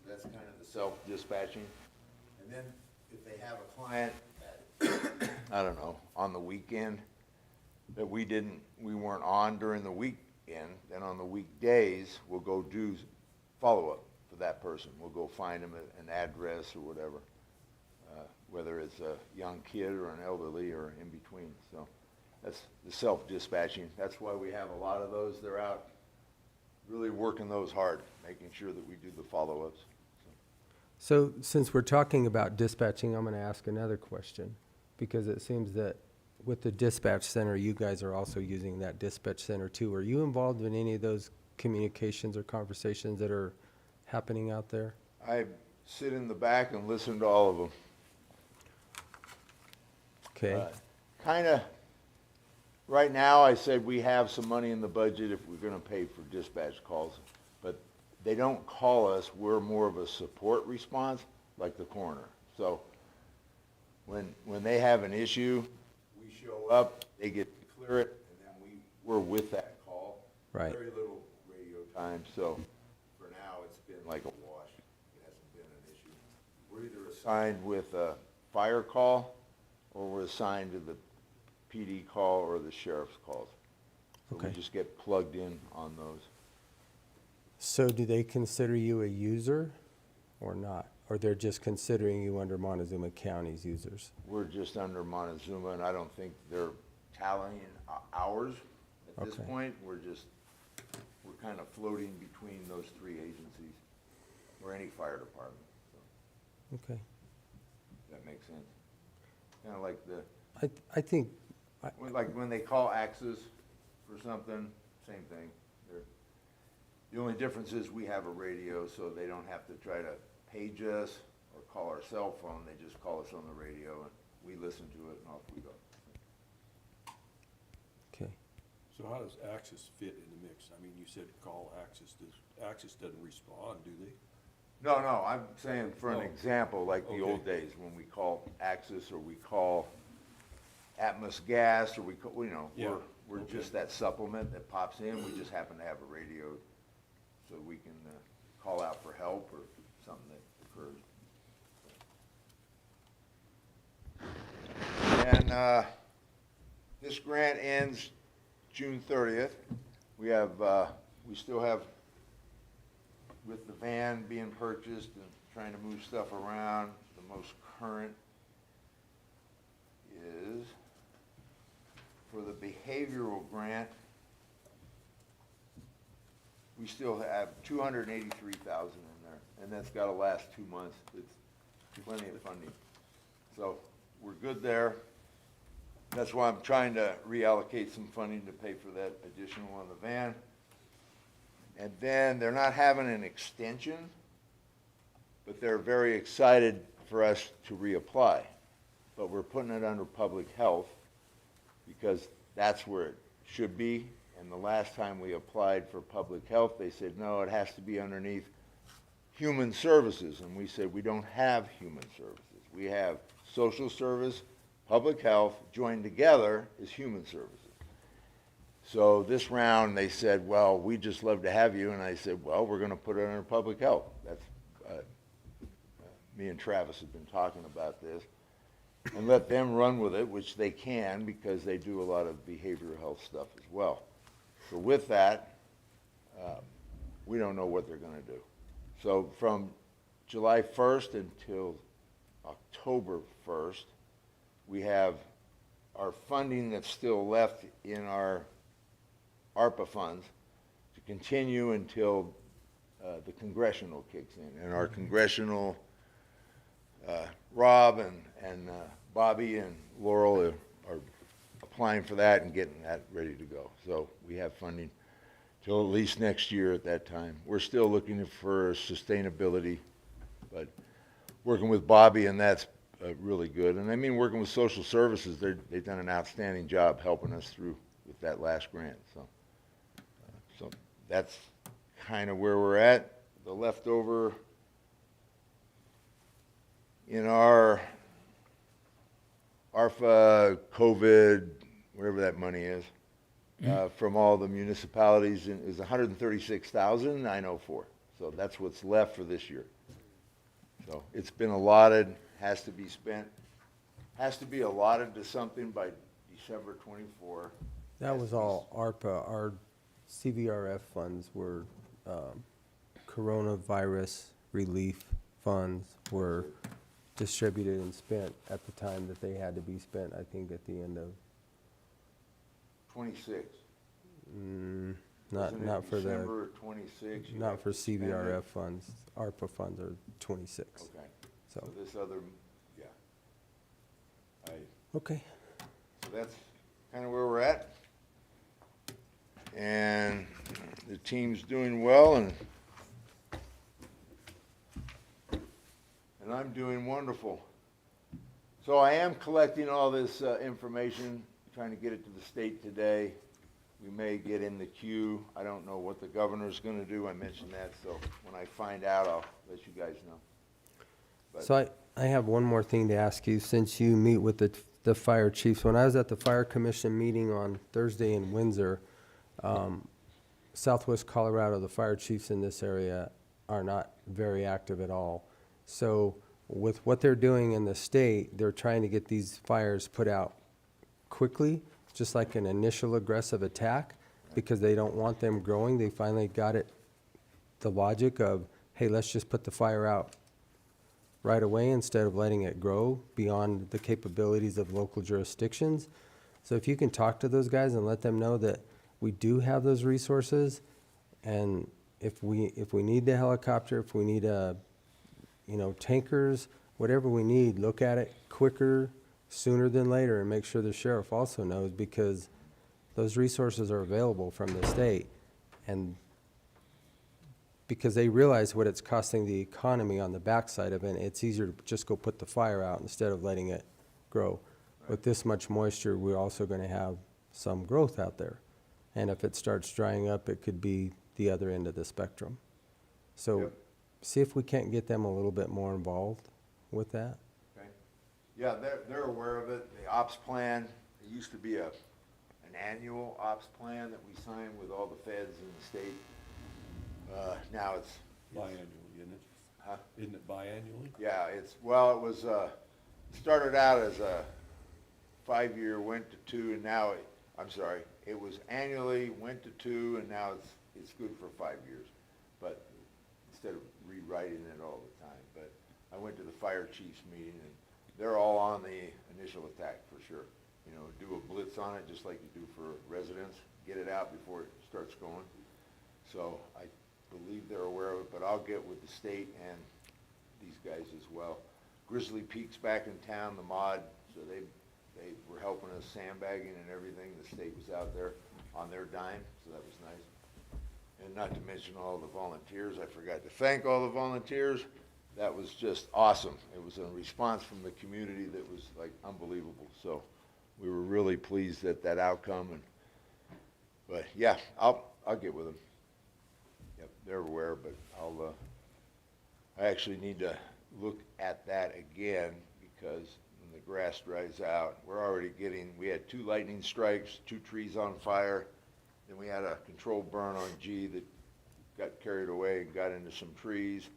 so that's kind of the self-dispatching. And then if they have a client that, I don't know, on the weekend, that we weren't on during the weekend, then on the weekdays, we'll go do follow-up for that person. We'll go find them an address or whatever, whether it's it's a young kid or an elderly or in between. So that's the self-dispatching. That's why we have a lot of those. They're out really working those hard, making sure that we do the follow-ups. So since we're talking about dispatching, I'm going to ask another question, because it seems that with the dispatch center, you guys are also using that dispatch center too. Are you involved in any of those communications or conversations that are happening out there? I sit in the back and listen to all of them. Okay, Kind of, right now, I said we have some money in the budget if we're gonna pay for dispatch calls, but they don't call us, we're more of a support response, like the coroner. So, when they have an issue, we show up, they get to clear it, and then we're with that call. Right. Very little radio time, so for now, it's been like a wash. It hasn't been an issue. We're either assigned with a fire call, or we're assigned to the PD call or the sheriff's calls. So we Okay. just get plugged in on those. so do they consider you a user or not? Or they're just considering you under Montezuma County's users? We're just under Montezuma, and I don't think they're tallying hours at this Okay. point. We're kind of floating between those three agencies, or any fire department. So, Okay. if that makes sense. Kind of like I think, when they call Axis for something, same thing. The only difference is we have a radio, so they don't have to try to page us or call our cell phone. They just call us on the radio, and we listen to it, and off we go. okay. So how does Axis fit in the mix? I mean, you said call Axis. Axis doesn't respond, do they? No, I'm saying for an Oh, example, like the okay. old days, when we call Axis, or we call Atmos Gas, or we call, Yeah, we're okay. just that supplement that pops in. We just happen to have a radio, so we can call out for help or something that occurs. And this grant ends June 30th. We still have, with the van being purchased and trying to move stuff around, the most current is for the behavioral grant. We still have 283,000 in there, and that's gotta last 2 months. It's plenty of funding. So, we're good there. That's why I'm trying to reallocate some funding to pay for that additional on the van. And then they're not having an extension, but they're very excited for us to reapply. But we're putting it under public health because that's where it should be. And the last time we applied for public health, they said, no, it has to be underneath human services. And we said, we don't have human services. We have social service, public health, joined together is human services. So this round, they said, well, we'd just love to have you. And I said, well, we're going to put it under public health. That's, me and Travis have been talking about this. And let them run with it, which they can, because they do a lot of behavioral health stuff as well. So with that, we don't know what they're going to do. So from July 1st until October 1st, we have our funding that's still left in our ARPA funds to continue until the congressional kicks in. And our congressional, Rob and Bobby and Laurel are applying for that and getting that ready to go. So we have funding till at least next year at that time. We're still looking for sustainability, but working with Bobby, and that's really good. And I mean, working with social services, they've done an outstanding job helping us through with that last grant. So that's kind of where we're at. The leftover in our ARPA, COVID, whatever that money is, from all the municipalities is $136,904. So that's what's left for this year. So it's been allotted, has to be spent, has to be allotted to something by December 24. That was all ARPA. Our CVRF funds were coronavirus relief funds were distributed and spent at the time that they had to be spent, I think at the end of, 26. not, Wasn't it not for the, December of 26? you not have for to spend it? CVRF funds. ARPA funds are 26, Okay, so, so this other, yeah. okay. So that's kind of where we're at. And the team's doing well, and I'm doing wonderful. So I am collecting all this information, trying to get it to the state today. We may get in the queue. I don't know what the governor's gonna do. I mentioned that, so when I find out, I'll let you guys know. But- So I have one more thing to ask you, since you meet with the fire chiefs. When I was at the fire commission meeting on Thursday in Windsor, Southwest Colorado, the fire chiefs in this area are not very active at all. So with what they're doing in the state, they're trying to get these fires put out quickly, just like an initial aggressive attack, because they don't want them growing. They finally got it, the logic of, hey, let's just put the fire out right away instead of letting it grow beyond the capabilities of local jurisdictions. So if you can talk to those guys and let them know that we do have those resources, and if we need the helicopter, if we need tankers, whatever we need, look at it quicker, sooner than later, and make sure the sheriff also knows, because those resources are available from the state, and because they realize what it's costing the economy on the backside of it. It's easier to just go put the fire out instead of letting it grow. With this much moisture, we're also going to have some growth out there. And if it starts drying up, it could be the other end of the spectrum. So Yep. see if we can't get them a little bit more involved with that. Okay. Yeah, they're aware of it. The ops plan, it used to be an annual ops plan that we signed with all the feds in the state. Now it's, Biannually, isn't it? huh? Isn't it biannually? Yeah, it was, started out as a 5-year, went to 2, and now, it was annually, went to 2, and now it's good for 5 years. But instead of rewriting it all the time, but I went to the fire chiefs meeting, and they're all on the initial attack for sure. Do a blitz on it, just like you do for residents, get it out before it starts going. So I believe they're aware of it, but I'll get with the state and these guys as well. Grizzly Peak's back in town, the mod, so they were helping us sandbagging and everything. The state was out there on their dime, so that was nice. And not to mention all the volunteers. I forgot to thank all the volunteers. That was just awesome. It was a response from the community that was like unbelievable. So we were really pleased at that outcome. But yeah, I'll get with them. Yep, they're aware, but I actually need to look at that again, because when the grass dries out, we had 2 lightning strikes, 2 trees on fire, then we had a controlled burn on G that got carried away and got into some trees.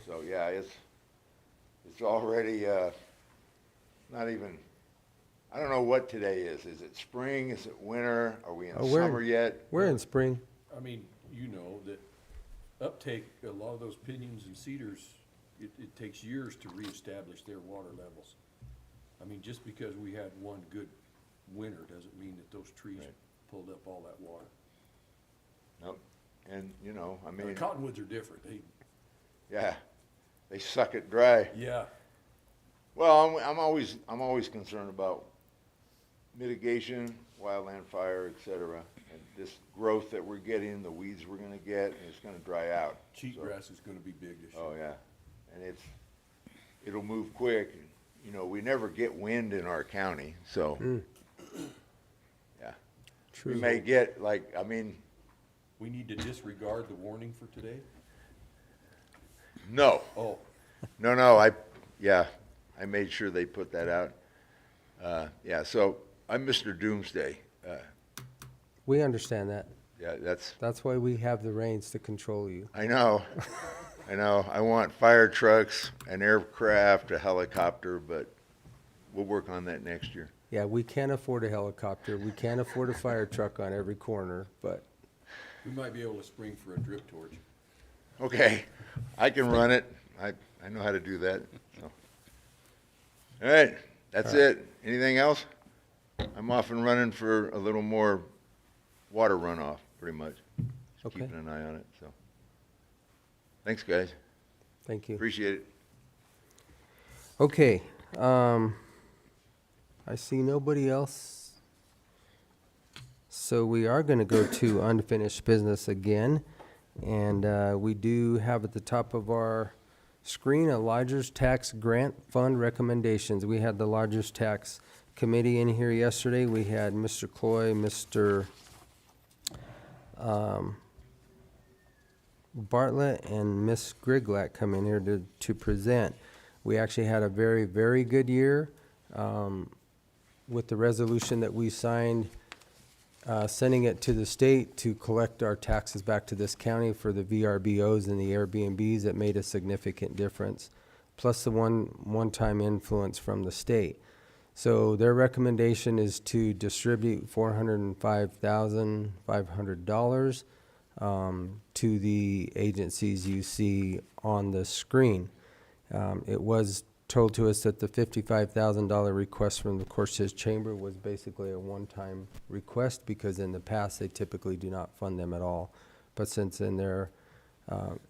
So yeah, it's already not even, I don't know what today is. Is it spring? Is it winter? Are we in summer yet? We're in spring. I mean, that uptake, a lot of those pinions and cedars, it takes years to reestablish their water levels. I mean, just because we had one good winter doesn't mean that those trees Right. pulled up all that water. Nope. And, I The mean, cottonwoods are different. yeah, they suck it dry. Yeah, Well, I'm always concerned about mitigation, wildland fire, et cetera, and this growth that we're getting, the weeds we're gonna get, and it's gonna dry out. cheatgrass is gonna be big this year. Oh, yeah, and it'll move quick. We never get wind in our county, so, yeah. We True. may get, We need to disregard the warning for today? no, Oh, no, I made sure they put that out. Yeah, so I'm Mr. Doomsday. We understand that. Yeah, That's why we have the reins to control you. I know. I want fire trucks, an aircraft, a helicopter, but we'll work on that next year. Yeah, we can't afford a helicopter. We can't afford a fire truck on every corner, but we might be able to spring for a drip torch. Okay, I can run it. I know how to do that. So. All right, that's it. Anything else? I'm off and running for a little more water runoff, pretty much. Just Okay. keeping an eye on it, so. Thanks, guys. Thank you. Appreciate it. Okay, I see nobody else. So we are gonna go to unfinished business again. And we do have at the top of our screen a Lodgers Tax Grant Fund recommendations. We had the Lodgers Tax Committee in here yesterday. We had Mr. Cloy, Mr. Bartlett, and Miss Griglak come in here to present. We actually had a very, very good year with the resolution that we signed, sending it to the state to collect our taxes back to this county for the VRBOs and the Airbnbs. It made a significant difference, plus the one-time influence from the state. So their recommendation is to distribute $405,500 to the agencies you see on the screen. It was told to us that the $55,000 request from the Cortez Chamber was basically a one-time request, because in the past they typically do not fund them at all. But since then they're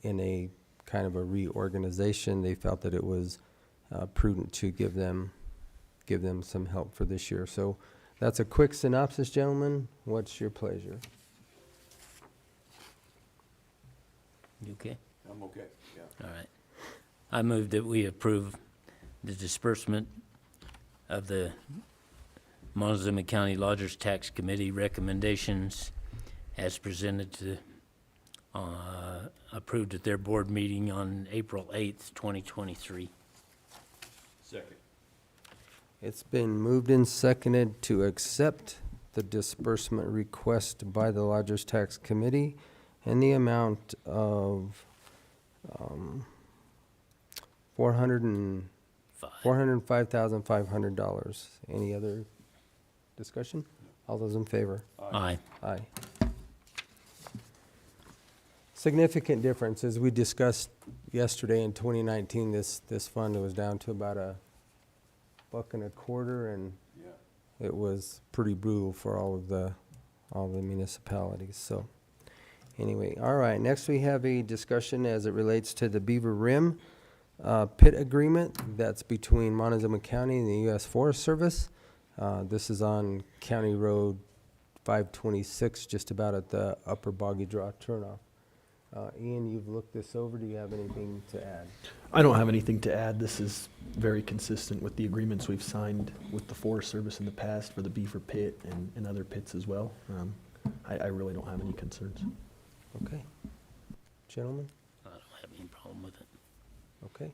in a kind of a reorganization, they felt that it was prudent to give them some help for this year. So that's a quick synopsis, gentlemen. What's your pleasure? You okay? I'm okay, yeah. All right. I move that we approve the disbursement of the Montezuma County Lodgers Tax Committee recommendations as presented to, approved at their board meeting on April 8th, 2023. Second. It's been moved and seconded to accept the disbursement request by the Lodgers Tax Committee in the amount of $405,500. Any other discussion? All those in favor? Aye. Aye. Significant difference, as we discussed yesterday in 2019, this fund was down to about $1.25, and Yeah. it was pretty brutal for all the municipalities. So anyway, all right, next we have a discussion as it relates to the Beaver Rim pit agreement that's between Montezuma County and the U.S. Forest Service. This is on County Road 526, just about at the Upper Boggy Draw turnoff. Ian, you've looked this over. Do you have anything to add? I don't have anything to add. This is very consistent with the agreements we've signed with the Forest Service in the past for the Beaver Pit and other pits as well. I really don't have any concerns. Okay. Gentlemen? I don't have any problem with it. Okay.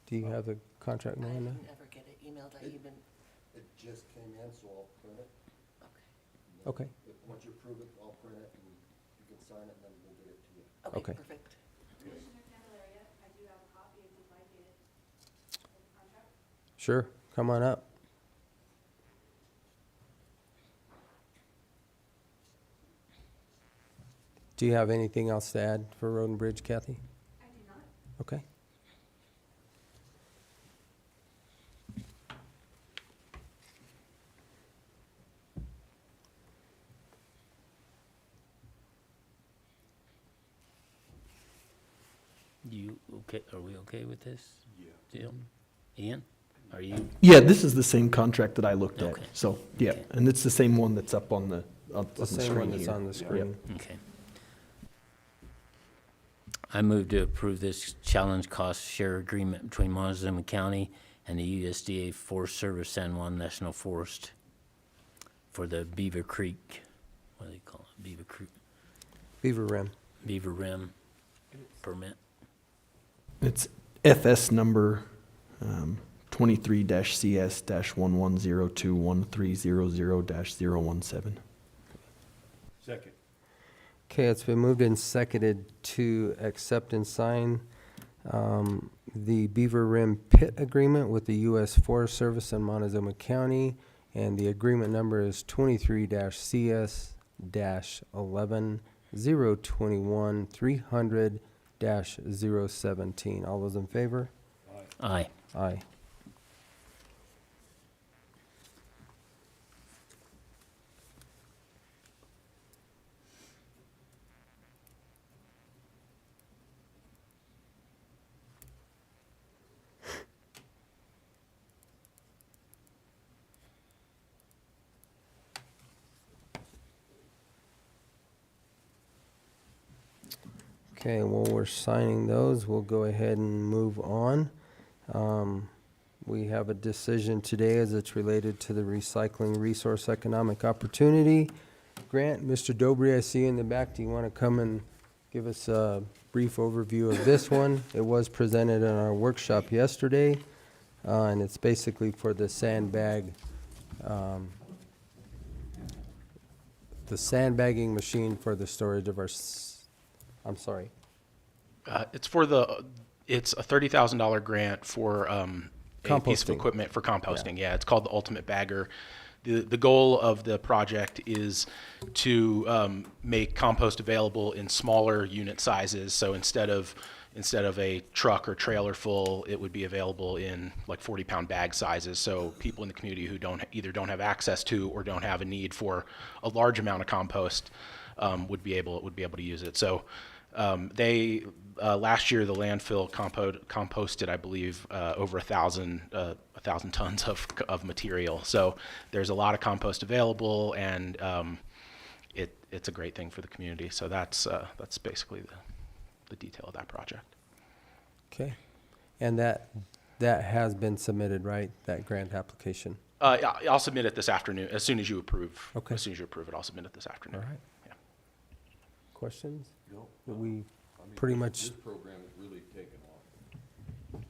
Do you have the contract, Melinda? never get it emailed, It just came in, so I'll print it. Okay. Once you approve it, I'll print it, and you can sign it, and then we'll get it to you. Okay. perfect. Sure. Come on up. Do you have anything else to add for Road and Bridge, Kathy? I do not. Okay. You okay? Are we okay with this Yeah. deal? Ian, are you? Yeah, this is the same contract that I looked at. Okay. So, yeah, Okay. and it's the same one that's up on the The same one that's here. on the screen. Okay. I move to approve this challenge cost share agreement between Montezuma County and the USDA Forest Service San Juan National Forest for the Beaver Creek, what do they call it? Beaver Creek, Beaver Rim. Beaver Rim permit. It's FS number 23-CS-11021300-017. Second. Okay, it's been moved and seconded to accept and sign the Beaver Rim Pit Agreement with the U.S. Forest Service in Montezuma County, and the agreement number is 23-CS-11021300-017. All those in favor? Aye. Aye. Okay, while we're signing those, we'll go ahead and move on. We have a decision today as it's related to the Recycling Resource Economic Opportunity Grant. Mr. Dobry, I see you in the back. Do you want to come and give us a brief overview of this one? It was presented in our workshop yesterday, and it's basically for the sandbagging machine for the storage of our, I'm sorry. It's a $30,000 grant for a piece of Composting. equipment for composting. Yeah, it's called the Ultimate Bagger. The goal of the project is to make compost available in smaller unit sizes. So instead of a truck or trailer full, it would be available in like 40-pound bag sizes. So people in the community who either don't have access to or don't have a need for a large amount of compost would be able to use it. So last year the landfill composted, I believe, over 1,000 tons of material. So there's a lot of compost available, and it's a great thing for the community. So that's basically the detail of that project. Okay. And that has been submitted, right? That grant application? I'll submit it this afternoon as soon as you approve. Okay. As soon as you approve it, I'll submit it this afternoon. All right. Yeah. Questions? No, That we I mean, pretty this- much, This program is really taken off.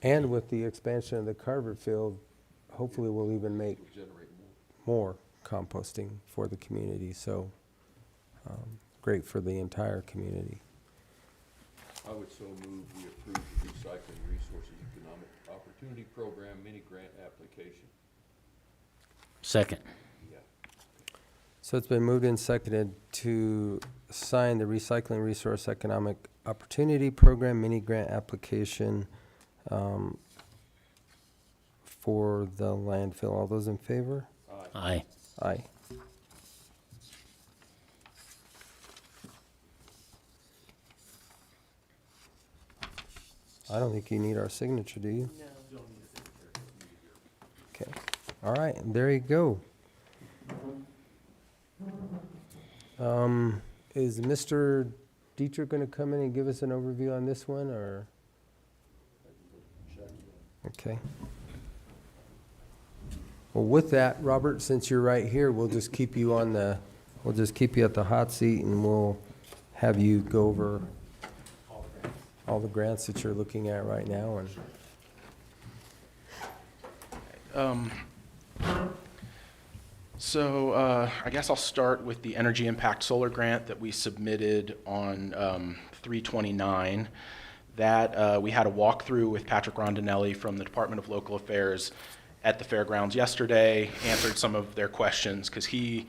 and with the expansion of the Carver Field, hopefully we'll even make It'll generate more. more composting for the community. So great for the entire community. I would so move we approve the Recycling Resources Economic Opportunity Program mini grant application. Second. Yeah. So it's been moved and seconded to sign the Recycling Resource Economic Opportunity Program mini grant application for the landfill. All those in favor? Aye. Aye. I don't think you need our signature, do you? No. Don't need a signature. Okay. All right, there you go. Is Mr. Dietrich going to come in and give us an overview on this one, or? Okay. Well, with that, Robert, since you're right here, we'll just keep you at the hot seat, and we'll have you go over all the grants that you're looking at right now. And I guess I'll start with the Energy Impact Solar Grant that we submitted on 3/29. That we had a walkthrough with Patrick Rondinelli from the Department of Local Affairs at the fairgrounds yesterday, answered some of their questions, because he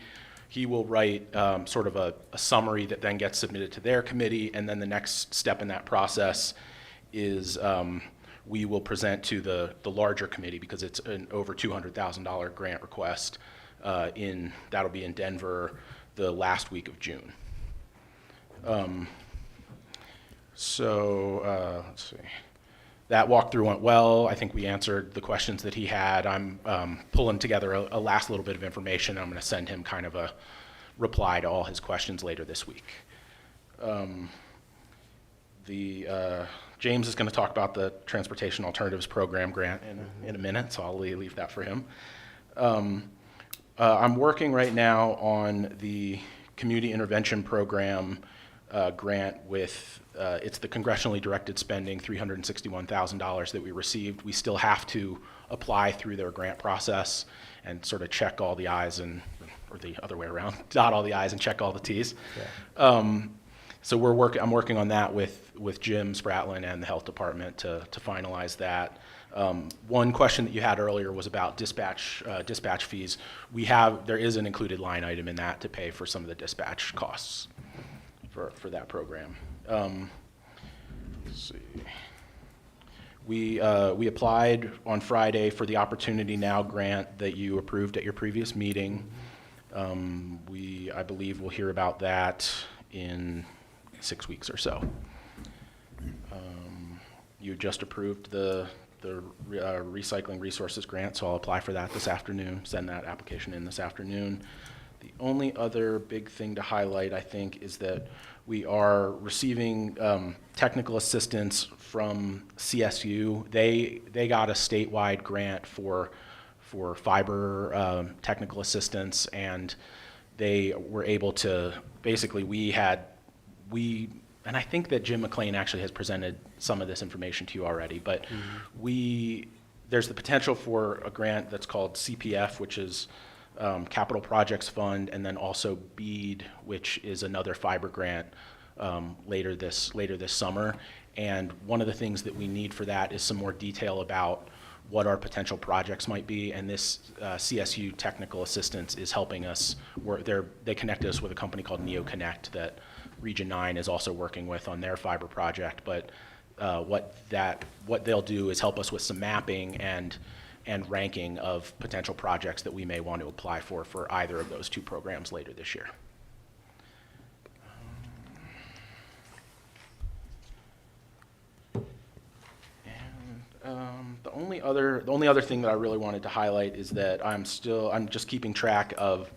will write sort of a summary that then gets submitted to their committee, and then the next step in that process is we will present to the larger committee, because it's an over $200,000 grant request. That'll be in Denver the last week of June. Let's see. That walkthrough went well. I think we answered the questions that he had. I'm pulling together a last little bit of information. I'm going to send him kind of a reply to all his questions later this week. James is going to talk about the Transportation Alternatives Program grant in a minute, so I'll leave that for him. I'm working right now on the Community Intervention Program grant with, it's the congressionally directed spending, $361,000 that we received. We still have to apply through their grant process and sort of check all the I's or the other way around, dot all the I's and check all the T's. Yeah. So I'm working on that with Jim Spratlin and the Health Department to finalize that. One question that you had earlier was about dispatch fees. There is an included line item in that to pay for some of the dispatch costs for that program. Let's see. We applied on Friday for the Opportunity Now grant that you approved at your previous meeting. I believe we'll hear about that in 6 weeks or so. You just approved the Recycling Resources grant, so I'll apply for that this afternoon, send that application in this afternoon. The only other big thing to highlight, I think, is that we are receiving technical assistance from CSU. They got a statewide grant for fiber technical assistance, and they were able to, basically and I think that Jim McLean actually has presented some of this information to you already, but there's the potential for a grant that's called CPF, which is Capital Projects Fund, and then also BEAD, which is another fiber grant later this summer. And one of the things that we need for that is some more detail about what our potential projects might be, and this CSU technical assistance is helping us. They connected us with a company called NeoConnect that Region 9 is also working with on their fiber project. But what they'll do is help us with some mapping and ranking of potential projects that we may want to apply for either of those two programs later this year. The only other thing that I really wanted to highlight is that I'm just keeping track of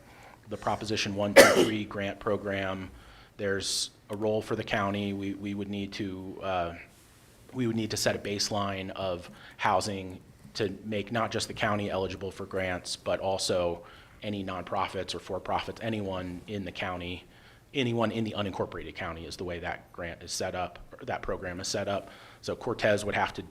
the Proposition 123 grant program. There's a role for the county. We would need to set a baseline of housing to make not just the county eligible for grants, but also any nonprofits or for-profits, anyone in the county, anyone in the unincorporated county is the way that grant is set up, or that program is set up. So Cortez would have to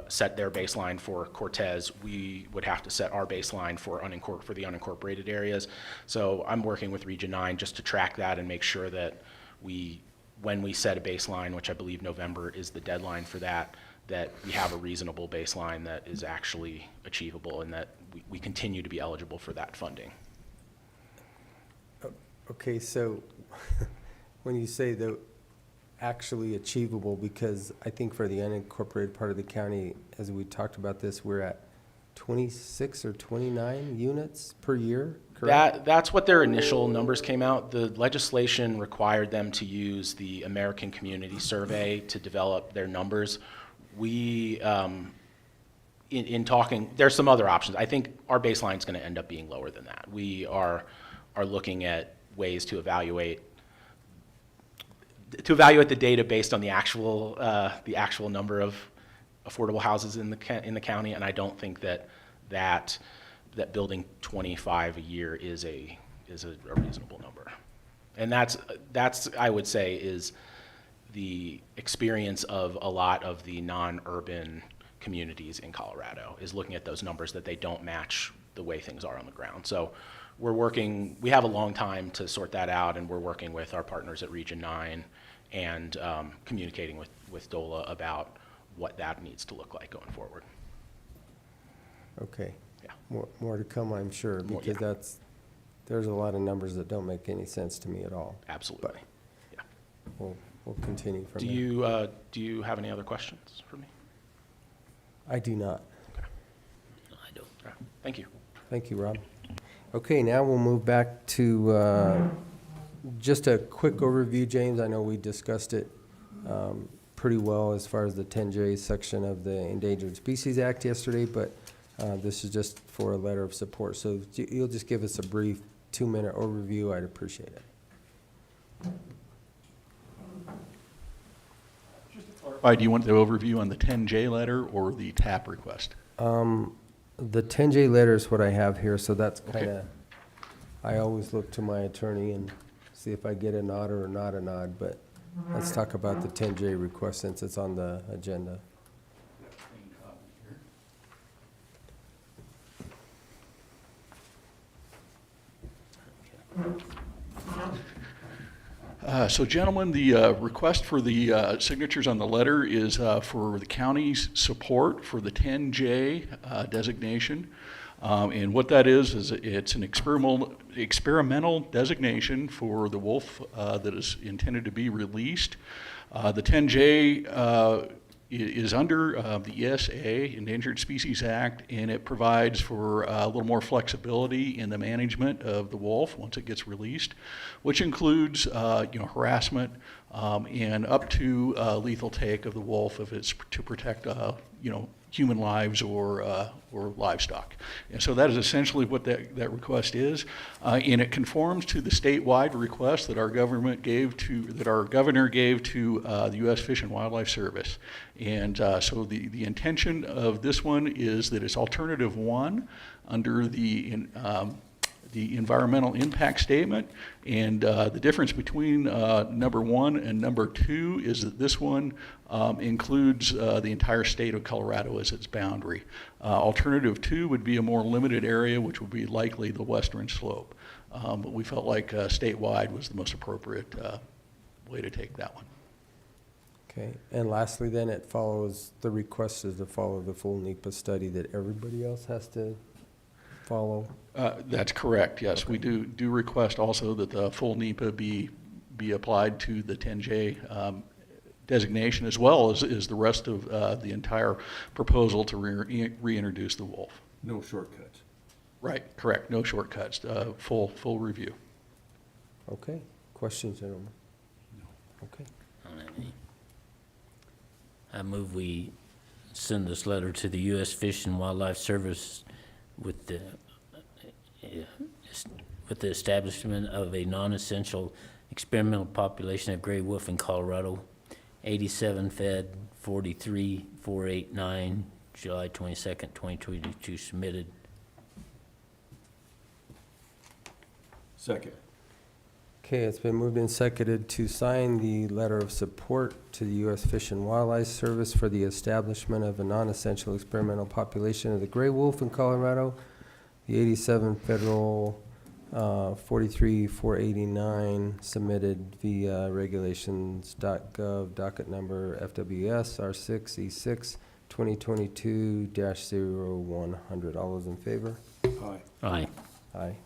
set their baseline for Cortez. We would have to set our baseline for the unincorporated areas. So I'm working with Region 9 just to track that and make sure that when we set a baseline, which I believe November is the deadline for that we have a reasonable baseline that is actually achievable and that we continue to be eligible for that funding. Okay, so when you say the actually achievable, because I think for the unincorporated part of the county, as we talked about this, we're at 26 or 29 units per year, correct? That's what their initial numbers came out. The legislation required them to use the American Community Survey to develop their numbers. We, in talking, there's some other options. I think our baseline is going to end up being lower than that. We are looking at ways to evaluate the data based on the actual number of affordable houses in the county, and I don't think that building 25 a year is a reasonable number. And that's I would say is the experience of a lot of the non-urban communities in Colorado, is looking at those numbers that they don't match the way things are on the ground. So we have a long time to sort that out, and we're working with our partners at Region 9 and communicating with DOLA about what that needs to look like going forward. Okay. Yeah. More to come, I'm sure, because there's a lot of numbers that don't make any sense to me at all. Absolutely. But we'll continue from Do there. do you have any other questions for me? I do not. Okay. I don't. All right. Thank you. Thank you, Rob. Okay, now we'll move back to just a quick overview, James. I know we discussed it pretty well as far as the 10J section of the Endangered Species Act yesterday, but this is just for a letter of support. So you'll just give us a brief 2-minute overview. I'd appreciate it. Do you want the overview on the 10J letter or the TAP request? The 10J letter is what I have here, so that's Okay. kind of, I always look to my attorney and see if I get a nod or not a nod, but let's talk about the 10J request since it's on the agenda. So gentlemen, the request for the signatures on the letter is for the county's support for the 10J designation. And what that is it's an experimental designation for the wolf that is intended to be released. The 10J is under the ESA, Endangered Species Act, and it provides for a little more flexibility in the management of the wolf once it gets released, which includes harassment and up to lethal take of the wolf if it's to protect human lives or livestock. And so that is essentially what that request is. And it conforms to the statewide request that our governor gave to the U.S. Fish and Wildlife Service. And so the intention of this one is that it's alternative one under the environmental impact statement, and the difference between number 1 and number 2 is that this one includes the entire state of Colorado as its boundary. Alternative 2 would be a more limited area, which would be likely the western slope. But we felt like statewide was the most appropriate way to take that one. Okay, and lastly then, it follows, the request is to follow the full NEPA study that everybody else has to follow? That's correct, yes. We do request also that the full NEPA be applied to the 10J designation, as well as the rest of the entire proposal to reintroduce the wolf. No shortcuts. Right, correct, no shortcuts, full review. Okay, questions, gentlemen? No. Okay. I don't have any. I move we send this letter to the U.S. Fish and Wildlife Service with the establishment of a non-essential experimental population of gray wolf in Colorado, 87 fed, 43,489, July 22nd, 2022 submitted. Second. Okay, it's been moved and seconded to sign the letter of support to the U.S. Fish and Wildlife Service for the establishment of a non-essential experimental population of the gray wolf in Colorado. The 87 federal, 43,489 submitted via regulations.gov, docket number FWS R6E6 2022-0100. All those in favor? Aye. Aye. Aye.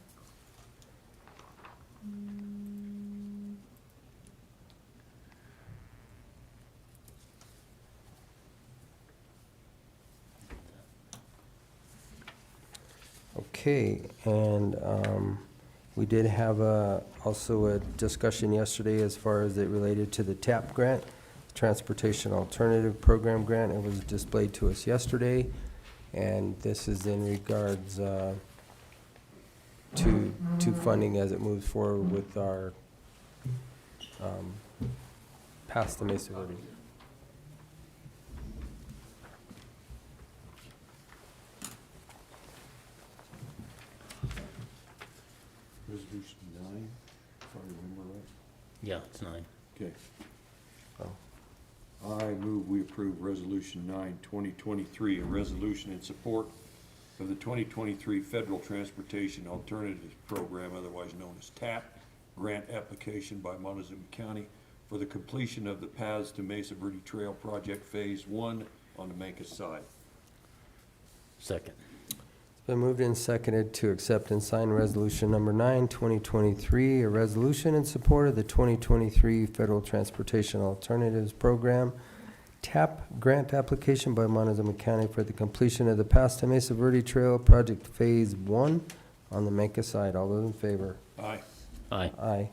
Okay, and we did have also a discussion yesterday as far as it related to the TAP grant, Transportation Alternative Program grant. It was displayed to us yesterday, and this is in regards to funding as it moves forward with our past the Mesa Verde. Resolution 9, if I remember right. Yeah, it's 9. Okay. Oh. I move we approve Resolution 9, 2023, a resolution in support of the 2023 Federal Transportation Alternatives Program, otherwise known as TAP, grant application by Montezuma County for the completion of the Paths to Mesa Verde Trail Project Phase 1 on the Mancos side. Second. It's been moved and seconded to accept and sign resolution number 9, 2023, a resolution in support of the 2023 Federal Transportation Alternatives Program, TAP grant application by Montezuma County for the completion of the Paths to Mesa Verde Trail Project Phase 1 on the Mancos side. All those in favor? Aye. Aye. Aye.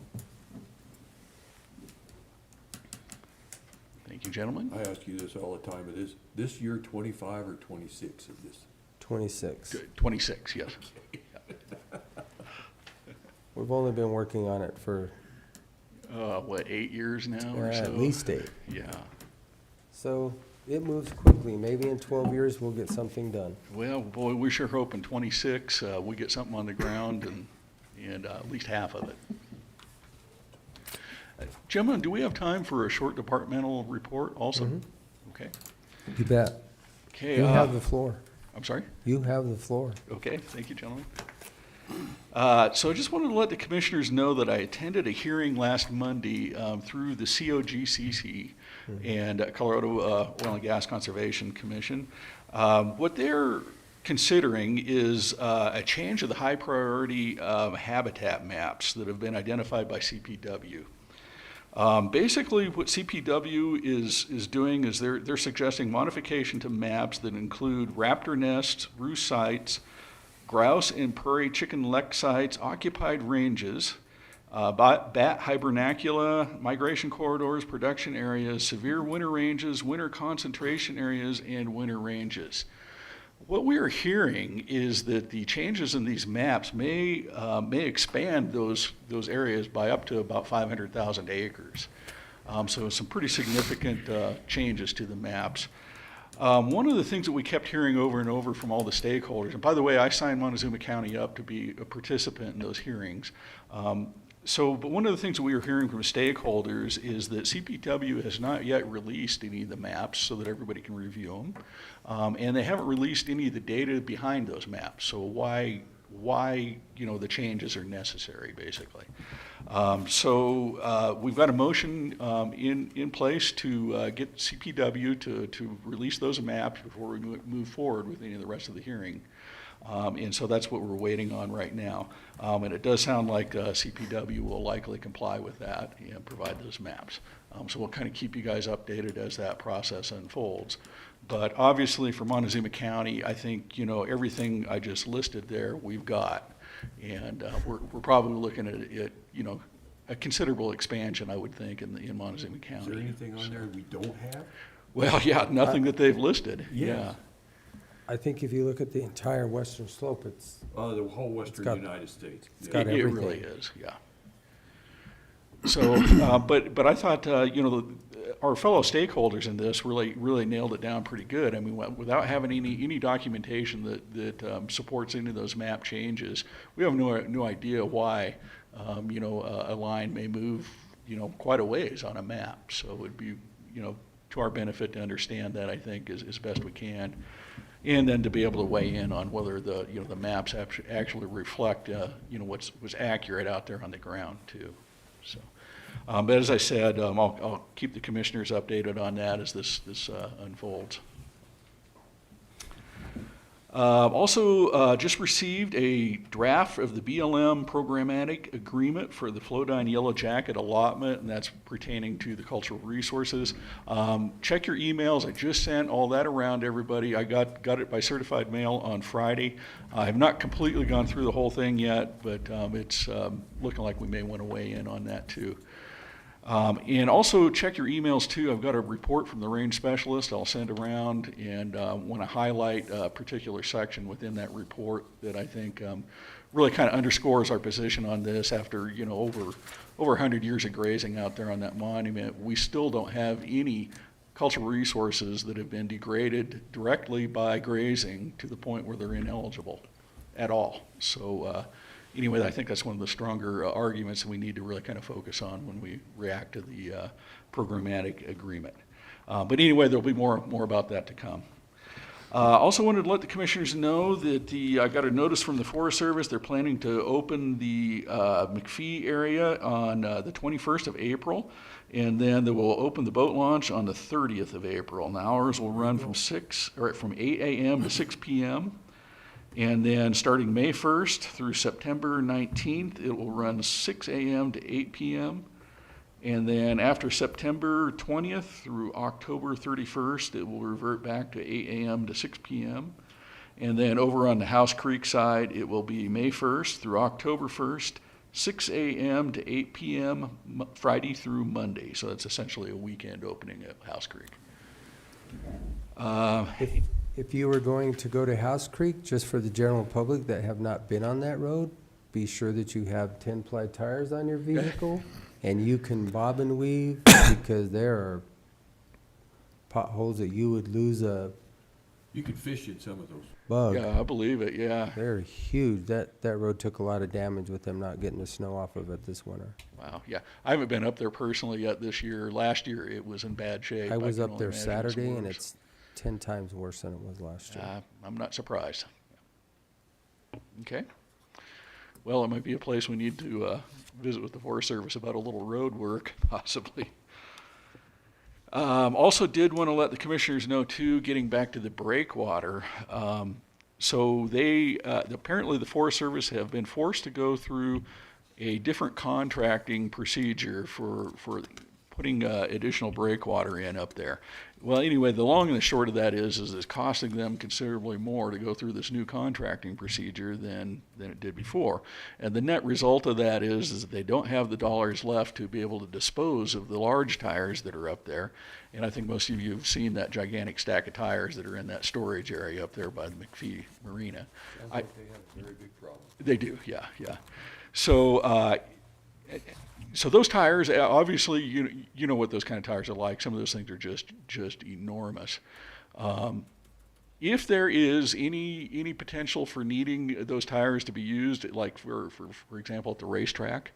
Thank you, gentlemen. I ask you this all the time, it is this year 25 or 26 of this? 26. 26, yes. We've only been working on it for 8 years now or so? at least 8. Yeah. So it moves quickly. Maybe in 12 years we'll get something done. Well, boy, we sure hope in 26 we get something on the ground and at least half of it. Gentlemen, do we have time for a short departmental report also? Mhm. Okay. You bet. Okay. You have the floor. I'm sorry? You have the floor. Okay, thank you, gentlemen. So I just wanted to let the commissioners know that I attended a hearing last Monday through the COGCC and Colorado Oil and Gas Conservation Commission. What they're considering is a change of the high priority habitat maps that have been identified by CPW. Basically, what CPW is doing is they're suggesting modification to maps that include raptor nests, roost sites, grouse and prairie chicken lek sites, occupied ranges, bat hibernacula, migration corridors, production areas, severe winter ranges, winter concentration areas, and winter ranges. What we are hearing is that the changes in these maps may expand those areas by up to about 500,000 acres. So some pretty significant changes to the maps. One of the things that we kept hearing over and over from all the stakeholders, and by the way, I signed Montezuma County up to be a participant in those hearings. But one of the things that we were hearing from stakeholders is that CPW has not yet released any of the maps so that everybody can review them. And they haven't released any of the data behind those maps. So why the changes are necessary, basically. We've got a motion in place to get CPW to release those maps before we move forward with any of the rest of the hearing. And so that's what we're waiting on right now. And it does sound like CPW will likely comply with that and provide those maps. So we'll kind of keep you guys updated as that process unfolds. But obviously for Montezuma County, I think, everything I just listed there, we've got. And we're probably looking at a considerable expansion, I would think, in Montezuma County. Is there anything on there we don't have? Well, yeah, nothing that they've listed. Yeah. I think if you look at the entire western slope, it's, The whole western got- United States. it's got It everything. really is, yeah. So, but I thought, our fellow stakeholders in this really nailed it down pretty good. I mean, without having any documentation that supports any of those map changes, we have no idea why, a line may move, quite a ways on a map. So it would be, to our benefit to understand that, I think, as best we can. And then to be able to weigh in on whether the maps actually reflect, what's accurate out there on the ground too. So, but as I said, I'll keep the commissioners updated on that as this unfolds. Also, just received a draft of the BLM programmatic agreement for the Flowdine Yellow Jacket allotment, and that's pertaining to the cultural resources. Check your emails. I just sent all that around to everybody. I got it by certified mail on Friday. I have not completely gone through the whole thing yet, but it's looking like we may want to weigh in on that too. And also check your emails too. I've got a report from the range specialist I'll send around, and want to highlight a particular section within that report that I think really kind of underscores our position on this. After over 100 years of grazing out there on that monument, we still don't have any cultural resources that have been degraded directly by grazing to the point where they're ineligible at all. So anyway, I think that's one of the stronger arguments that we need to really kind of focus on when we react to the programmatic agreement. But anyway, there'll be more about that to come. Also wanted to let the commissioners know that I got a notice from the Forest Service. They're planning to open the McPhee area on the 21st of April, and then they will open the boat launch on the 30th of April. And the hours will run from 8 a.m. to 6 p.m. And then starting May 1st through September 19th, it will run 6 a.m. to 8 p.m. And then after September 20th through October 31st, it will revert back to 8 a.m. to 6 p.m. And then over on the House Creek side, it will be May 1st through October 1st, 6 a.m. to 8 p.m. Friday through Monday. So that's essentially a weekend opening at House Creek. If you were going to go to House Creek, just for the general public that have not been on that road, be sure that you have 10-ply tires on your vehicle, and you can bob and weave, because there are potholes that you would lose a You could fish in some of those. bug. Yeah, I believe it, yeah. They're huge. That road took a lot of damage with them not getting the snow off of it this winter. Wow, yeah. I haven't been up there personally yet this year. Last year, it was in bad shape. I was can up only there imagine Saturday, and worse. it's 10 times worse than it was last year. I'm not surprised. Okay. Well, it might be a place we need to visit with the Forest Service about a little road work, possibly. Also did want to let the commissioners know, too, getting back to the breakwater. So they, apparently the Forest Service have been forced to go through a different contracting procedure for putting additional breakwater in up there. Well, anyway, the long and the short of that is it's costing them considerably more to go through this new contracting procedure than it did before. And the net result of that is that they don't have the dollars left to be able to dispose of the large tires that are up there. And I think most of you have seen that gigantic stack of tires that are in that storage area up there by the McPhee Marina. Sounds like they have a very big problem. They do, yeah. So those tires, obviously, you know what those kind of tires are like. Some of those things are just enormous. If there is any potential for needing those tires to be used, like for example at the racetrack,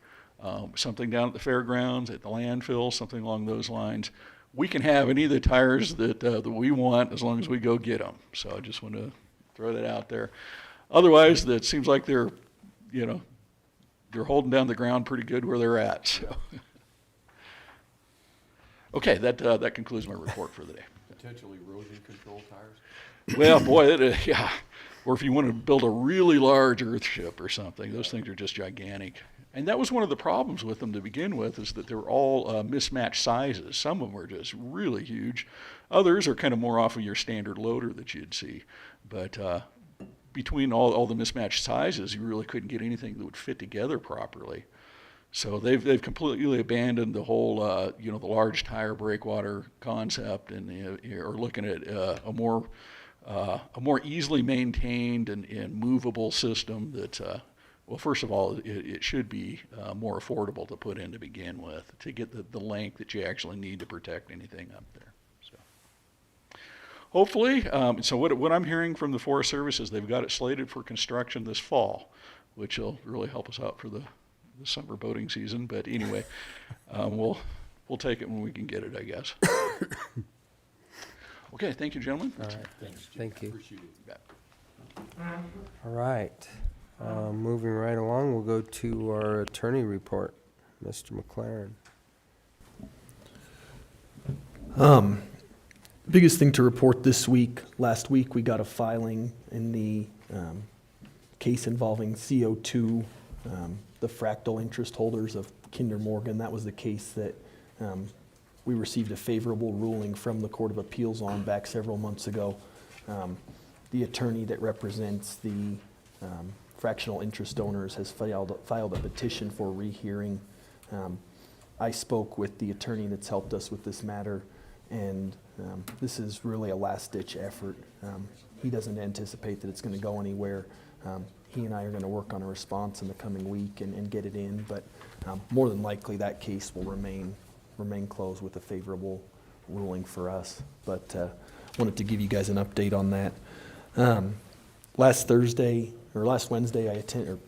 something down at the fairgrounds, at the landfill, something along those lines, we can have any of the tires that we want as long as we go get them. So I just want to throw that out there. Otherwise, that seems like they're holding down the ground pretty good where they're at. So. Okay, that concludes my report for the day. Potential erosion control tires? Well, boy, yeah. Or if you want to build a really large earth ship or something, those things are just gigantic. And that was one of the problems with them to begin with, is that they were all mismatched sizes. Some of them were just really huge. Others are kind of more off of your standard loader that you'd see. But between all the mismatched sizes, you really couldn't get anything that would fit together properly. So they've completely abandoned the whole the large tire breakwater concept, and are looking at a more easily maintained and movable system that well, first of all, it should be more affordable to put in to begin with, to get the length that you actually need to protect anything up there. Hopefully, so what I'm hearing from the Forest Service is they've got it slated for construction this fall, which will really help us out for the summer boating season. But anyway, we'll take it when we can get it, I guess. Okay, thank you, gentlemen. All right, thank you. Appreciate it. Yeah. All right, moving right along, we'll go to our attorney report, Mr. McLaren. Biggest thing to report this week, last week we got a filing in the case involving CO2, the fractal interest holders of Kinder Morgan. That was the case that we received a favorable ruling from the Court of Appeals on back several months ago. The attorney that represents the fractional interest owners has filed a petition for rehearing. I spoke with the attorney that's helped us with this matter, and this is really a last-ditch effort. He doesn't anticipate that it's going to go anywhere. He and I are going to work on a response in the coming week and get it in, but more than likely that case will remain closed with a favorable ruling for us. But wanted to give you guys an update on that. Last Wednesday,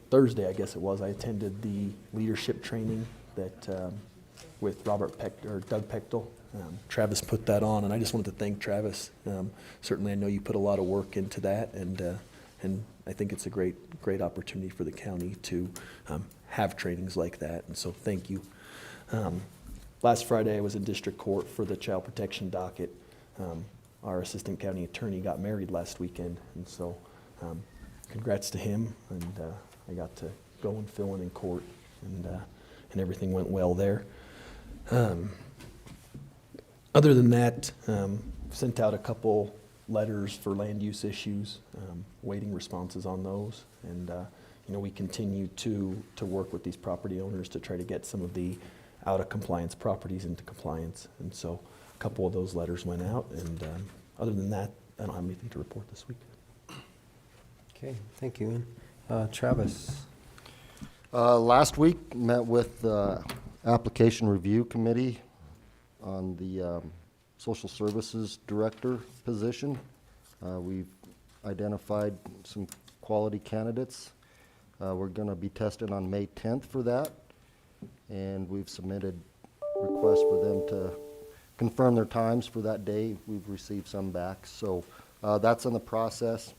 Thursday, I guess it was, I attended the leadership training that with Doug Pechtel. Travis put that on, and I just wanted to thank Travis. Certainly, I know you put a lot of work into that, and I think it's a great opportunity for the county to have trainings like that, and so thank you. Last Friday, I was in district court for the child protection docket. Our assistant county attorney got married last weekend, and so congrats to him, and I got to go and fill in court, and everything went well there. Other than that, sent out a couple letters for land use issues, waiting responses on those, and we continue to work with these property owners to try to get some of the out of compliance properties into compliance, and so a couple of those letters went out, and other than that, I don't have anything to report this week. Okay, thank you, Ian. Travis. Last week, met with the Application Review Committee on the Social Services Director position. We've identified some quality candidates. We're going to be tested on May 10th for that, and we've submitted requests for them to confirm their times for that day. We've received some back, so that's in the process.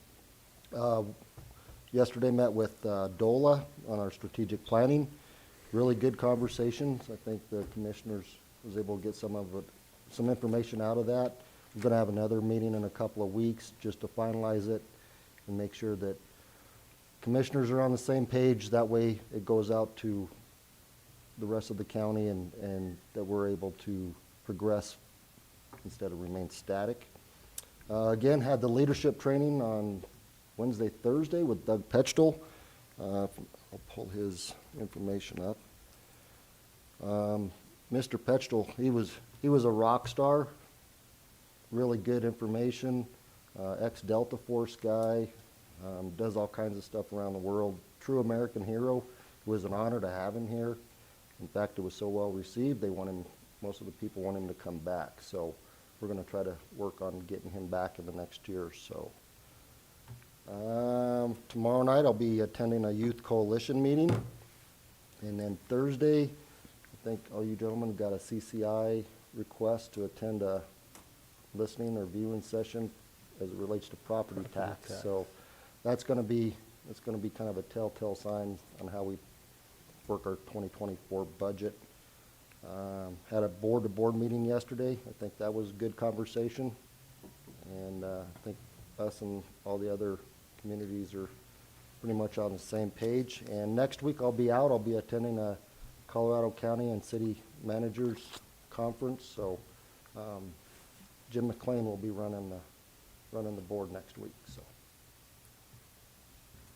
Yesterday met with DOLA on our strategic planning. Really good conversations. I think the commissioners was able to get some information out of that. We're going to have another meeting in a couple of weeks just to finalize it and make sure that commissioners are on the same page. That way it goes out to the rest of the county and that we're able to progress instead of remain static. Again, had the leadership training on Wednesday, Thursday with Doug Petchtel. I'll pull his information up. Mr. Petchtel, he was a rock star, really good information, ex-Delta Force guy, does all kinds of stuff around the world. True American hero. It was an honor to have him here. In fact, it was so well received, most of the people want him to come back. So we're going to try to work on getting him back in the next year or so. Tomorrow night I'll be attending a youth coalition meeting. And then Thursday, I think all you gentlemen got a CCI request to attend a listening or viewing session as it relates to property tax. So that's going to be kind of a telltale sign on how we work our 2024 budget. Had a board-to-board meeting yesterday. I think that was a good conversation. And I think us and all the other communities are pretty much on the same page. And next week I'll be out. I'll be attending a Colorado County and City Managers Conference. So Jim McLean will be running the board next week. So.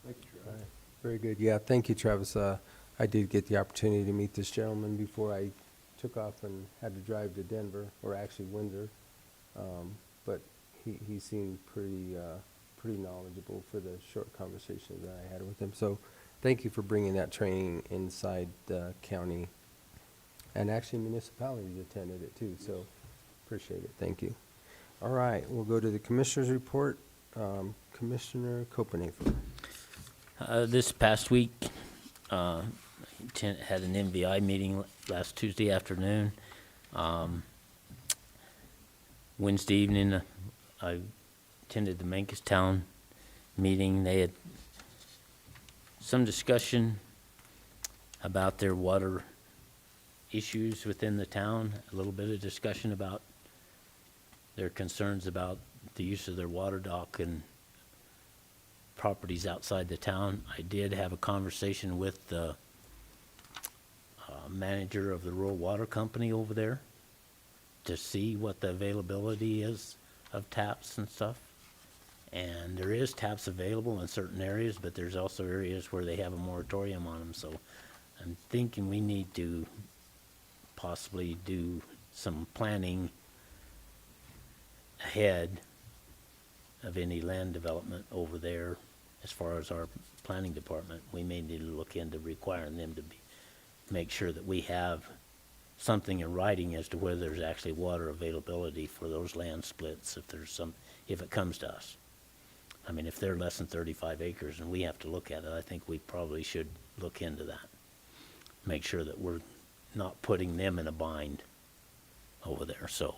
Thank you, All Travis. right. Very good. Yeah, thank you, Travis. I did get the opportunity to meet this gentleman before I took off and had to drive to Denver, or actually Windsor. But he seemed pretty knowledgeable for the short conversation that I had with him. So thank you for bringing that training inside the county. And actually municipalities attended it too, so appreciate it. Thank you. All right, we'll go to the Commissioner's report. Commissioner Copenhaver. This past week, had an MVI meeting last Tuesday afternoon. Wednesday evening, I attended the Mankistown meeting. They had some discussion about their water issues within the town, a little bit of discussion about their concerns about the use of their water dock and properties outside the town. I did have a conversation with the manager of the rural water company over there to see what the availability is of taps and stuff. And there is taps available in certain areas, but there's also areas where they have a moratorium on them. So I'm thinking we need to possibly do some planning ahead of any land development over there. As far as our planning department, we may need to look into requiring them to make sure that we have something in writing as to whether there's actually water availability for those land splits if it comes to us. I mean, if they're less than 35 acres and we have to look at it, I think we probably should look into that. Make sure that we're not putting them in a bind over there. So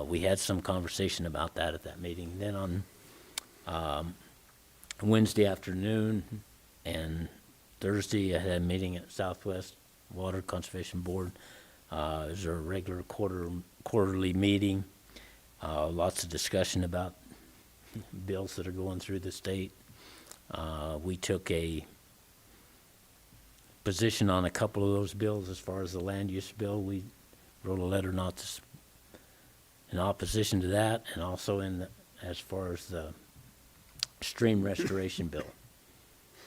we had some conversation about that at that meeting. Then on Wednesday afternoon and Thursday, I had a meeting at Southwest Water Conservation Board. It was a regular quarterly meeting. Lots of discussion about bills that are going through the state. We took a position on a couple of those bills. As far as the land use bill, we wrote a letter in opposition to that, and also as far as the stream restoration bill.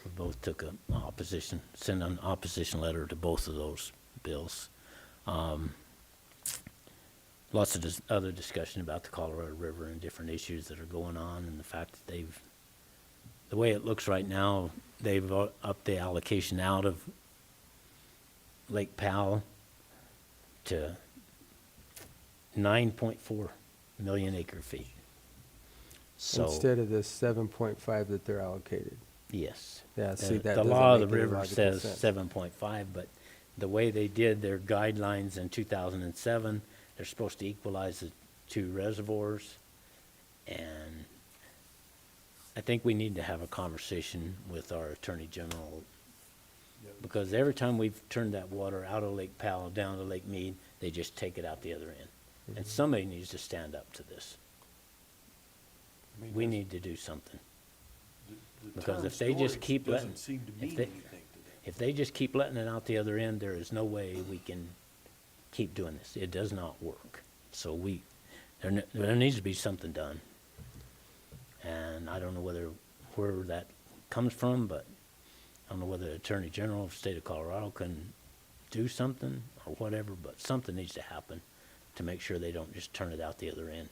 We both took sent an opposition letter to both of those bills. Lots of other discussion about the Colorado River and different issues that are going on, and the fact that the way it looks right now, they've upped the allocation out of Lake Powell to 9.4 million acre feet. So Instead of the 7.5 that they're allocated. yes. Yeah, see, that The doesn't law of the make any river logical says sense. 7.5, but the way they did their guidelines in 2007, they're supposed to equalize the two reservoirs. And I think we need to have a conversation with our Attorney General, because every time we've turned that water out of Lake Powell down to Lake Mead, they just take it out the other end. And somebody needs to stand up to this. I mean, We that's- need to do something. the Because term if they just storage keep letting, doesn't seem to if mean they- anything to them. If they just keep letting it out the other end, there is no way we can keep doing this. It does not work. So there needs to be something done. And I don't know where that comes from, but I don't know whether the Attorney General of the state of Colorado can do something or whatever, but something needs to happen to make sure they don't just turn it out the other end.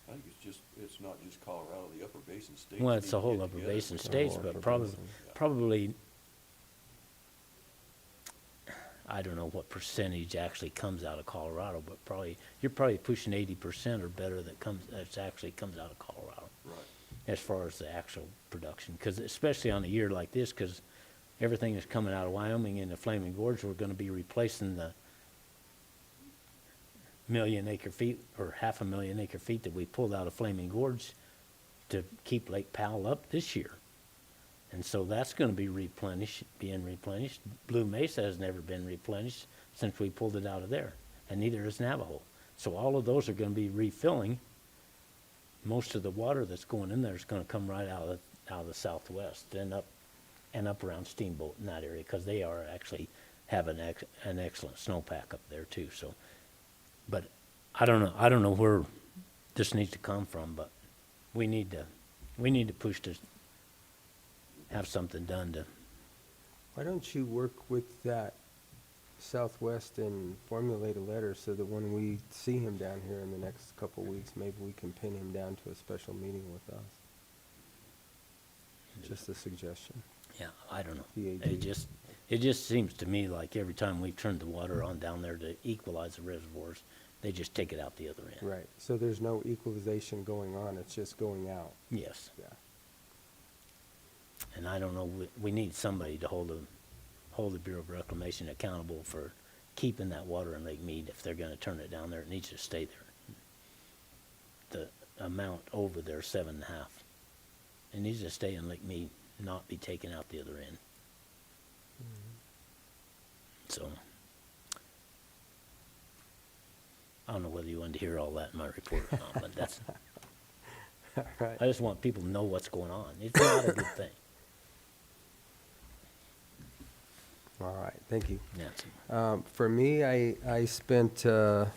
I think it's not just Colorado, the upper basin states. Well, need it's to the whole get upper together. basin states, whole but upper probably, I don't know what percentage actually comes out of Colorado, but you're probably pushing 80% or better that actually comes out of Colorado. Right. As far as the actual production, because especially on a year like this, because everything is coming out of Wyoming and the Flaming Gorge, we're going to be replacing the million acre feet or 500,000 acre feet that we pulled out of Flaming Gorge to keep Lake Powell up this year. And so that's going to be being replenished. Blue Mesa has never been replenished since we pulled it out of there, and neither is Navajo. So all of those are going to be refilling. Most of the water that's going in there is going to come right out of the southwest and up around Steamboat in that area, because they are actually have an excellent snowpack up there too. So, but I don't know where this needs to come from, but we need to push to have something done to. Why don't you work with that Southwest and formulate a letter so that when we see him down here in the next couple of weeks, maybe we can pin him down to a special meeting with us? Just a suggestion. Yeah, I don't know. PAD. It just seems to me like every time we've turned the water on down there to equalize the reservoirs, they just take it out the other end. Right, so there's no equalization going on, it's just going out. Yes. Yeah. And I don't know, we need somebody to hold the Bureau of Reclamation accountable for keeping that water in Lake Mead. If they're gonna turn it down there, it needs to stay there. The amount over there, 7.5. It needs to stay in Lake Mead, not be taken out the other end. So, I don't know whether you wanted to hear all that in my report or not, but that's, All right. I just want people to know what's going on. It's not a good thing. All right, thank you. Nancy. For me, I spent the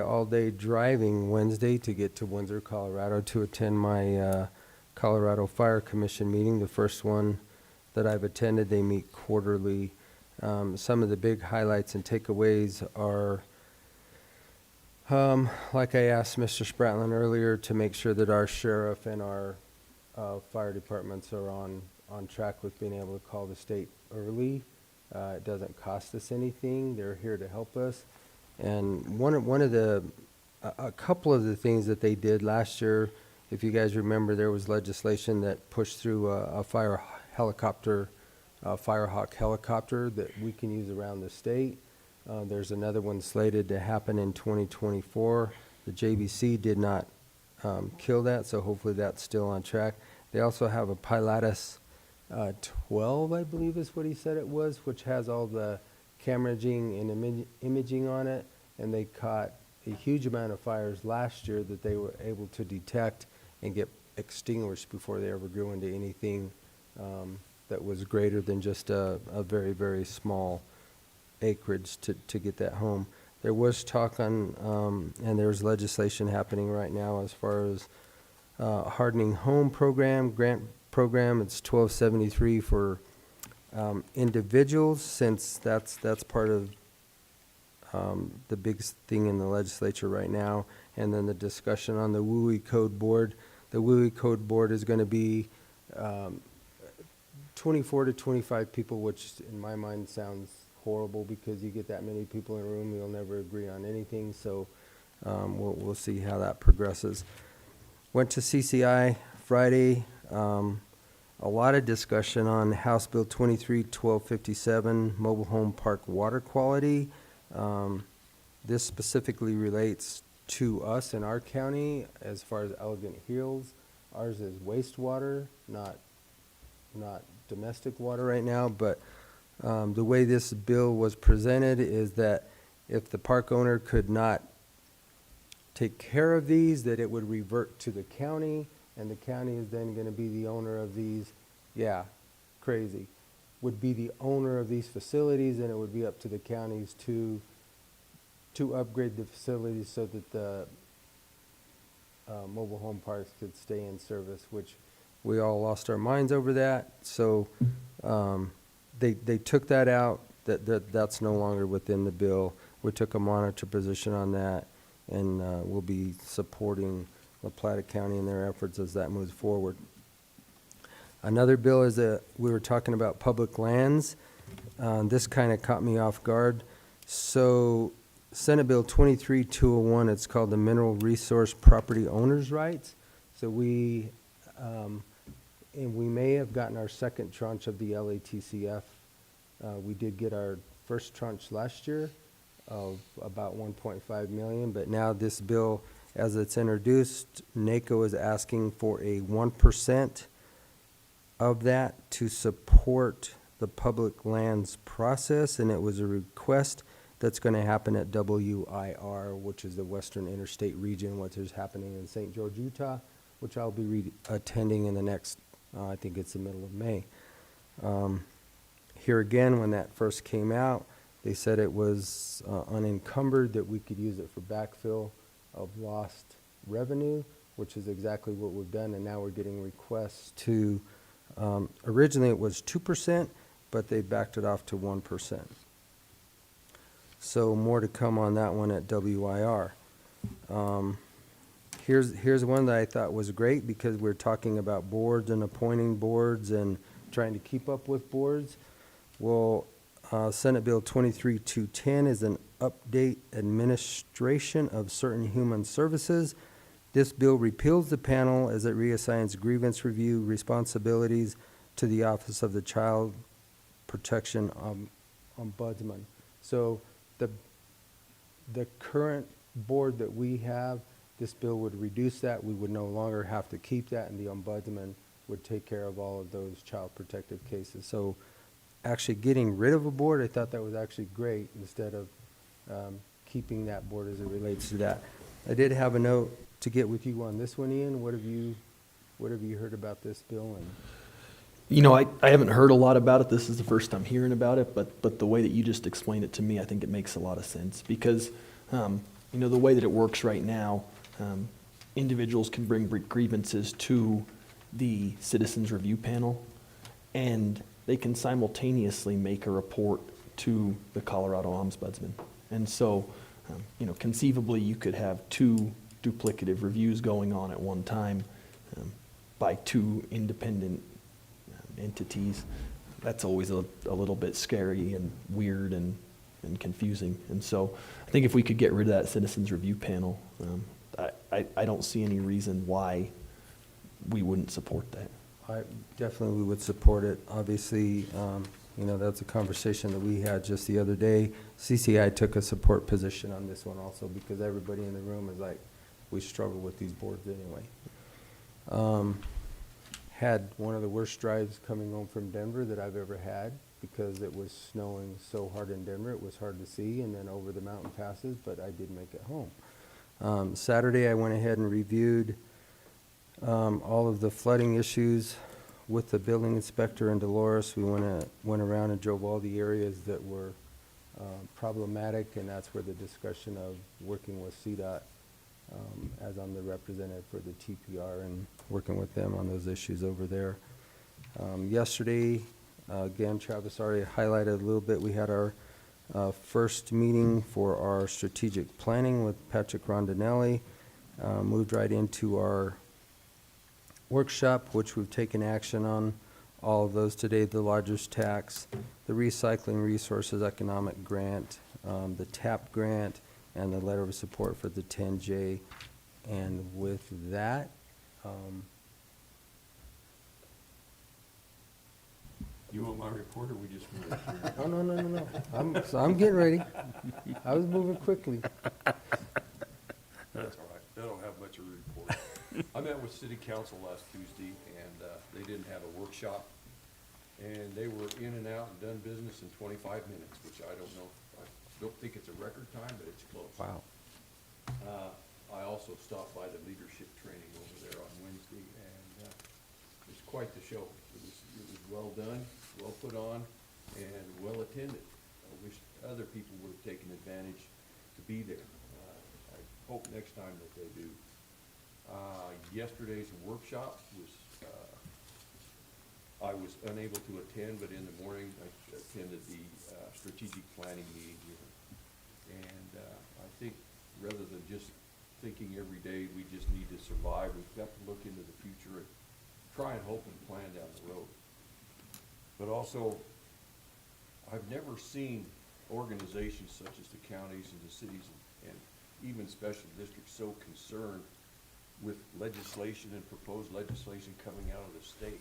all day driving Wednesday to get to Windsor, Colorado to attend my Colorado Fire Commission meeting, the first one that I've attended. They meet quarterly. Some of the big highlights and takeaways are, like I asked Mr. Spratland earlier, to make sure that our sheriff and our fire departments are on track with being able to call the state early. It doesn't cost us anything. They're here to help us. And a couple of the things that they did last year, if you guys remember, there was legislation that pushed through a Firehawk helicopter that we can use around the state. There's another one slated to happen in 2024. The JBC did not kill that, so hopefully that's still on track. They also have a Pilatus 12, I believe is what he said it was, which has all the camera and imaging on it, and they caught a huge amount of fires last year that they were able to detect and get extinguished before they ever grew into anything that was greater than just a very, very small acreage to get that home. There was talk on, and there's legislation happening right now as far as hardening home grant program. It's 1273 for individuals, since that's part of the biggest thing in the legislature right now. And then the discussion on the WUI Code Board. The WUI Code Board is going to be 24 to 25 people, which in my mind sounds horrible, because you get that many people in a room, you'll never agree on anything. So we'll see how that progresses. Went to CCI Friday. A lot of discussion on House Bill 23-1257, mobile home park water quality. This specifically relates to us in our county as far as Elegant Hills. Ours is wastewater, not domestic water right now, but the way this bill was presented is that if the park owner could not take care of these, that it would revert to the county, and the county is then going to be the owner of these. Yeah, crazy. would be the owner of these facilities, and it would be up to the counties to upgrade the facilities so that the mobile home parks could stay in service, which we all lost our minds over that. So they took that out. That's no longer within the bill. We took a monitor position on that, and we'll be supporting La Plata County in their efforts as that moves forward. Another bill is we were talking about public lands. This kind of caught me off guard. So Senate Bill 23-201, it's called the Mineral Resource Property Owners' Rights. So and we may have gotten our second tranche of the LATCF. We did get our first tranche last year of about 1.5 million, but now this bill, as it's introduced, NACO is asking for a 1% of that to support the public lands process, and it was a request that's going to happen at WIR, which is the Western Interstate Region, which is happening in St. George, Utah, which I'll be attending in the next, I think it's the middle of May. Here again, when that first came out, they said it was unencumbered, that we could use it for backfill of lost revenue, which is exactly what we've done, and now we're getting requests to, originally it was 2%, but they backed it off to 1%. So more to come on that one at WIR. Here's one that I thought was great, because we're talking about boards and appointing boards and trying to keep up with boards. Well, Senate Bill 23-210 is an update administration of certain human services. This bill repeals the panel as it reassigns grievance review responsibilities to the Office of the Child Protection Ombudsman. So the current board that we have, this bill would reduce that. We would no longer have to keep that, and the ombudsman would take care of all of those child protective cases. So actually getting rid of a board, I thought that was actually great, instead of keeping that board as it relates to that. I did have a note to get with you on this one, Ian. What have you heard about this bill? And You know, I haven't heard a lot about it. This is the first time hearing about it, but the way that you just explained it to me, I think it makes a lot of sense, because, you know, the way that it works right now, individuals can bring grievances to the Citizens Review Panel, and they can simultaneously make a report to the Colorado Ombudsman. And so, you know, conceivably, you could have two duplicative reviews going on at one time by two independent entities. That's always a little bit scary and weird and confusing. And so I think if we could get rid of that Citizens Review Panel, I don't see any reason why we wouldn't support that. I definitely would support it. Obviously, you know, that's a conversation that we had just the other day. CCI took a support position on this one also, because everybody in the room is like, we struggle with these boards anyway. Had one of the worst drives coming home from Denver that I've ever had, because it was snowing so hard in Denver, it was hard to see, and then over the mountain passes, but I did make it home. Saturday, I went ahead and reviewed all of the flooding issues with the building inspector in Dolores. We went around and drove all the areas that were problematic, and that's where the discussion of working with CDOT, as I'm the representative for the TPR, and working with them on those issues over there. Yesterday, again, Travis already highlighted a little bit, we had our first meeting for our strategic planning with Patrick Rondinelli. Moved right into our workshop, which we've taken action on all of those today: the lodger's tax, the recycling resources economic grant, the TAP grant, and the letter of support for the 10J. And with that, You want my report, or we just move it? oh, no. I'm getting ready. I was moving quickly. That's all right. They don't have much of a report. I met with city council last Tuesday, and they didn't have a workshop. And they were in and out and done business in 25 minutes, which I don't know. I don't think it's a record time, but it's close. Wow. I also stopped by the leadership training over there on Wednesday, and there's quite the show. It was well done, well put on, and well attended. I wish other people would have taken advantage to be there. I hope next time that they do. Yesterday's workshop was, I was unable to attend, but in the morning I attended the strategic planning meeting here. And I think rather than just thinking every day we just need to survive, we've got to look into the future and try and hope and plan down the road. But also, I've never seen organizations such as the counties and the cities and even special districts so concerned with legislation and proposed legislation coming out of the state.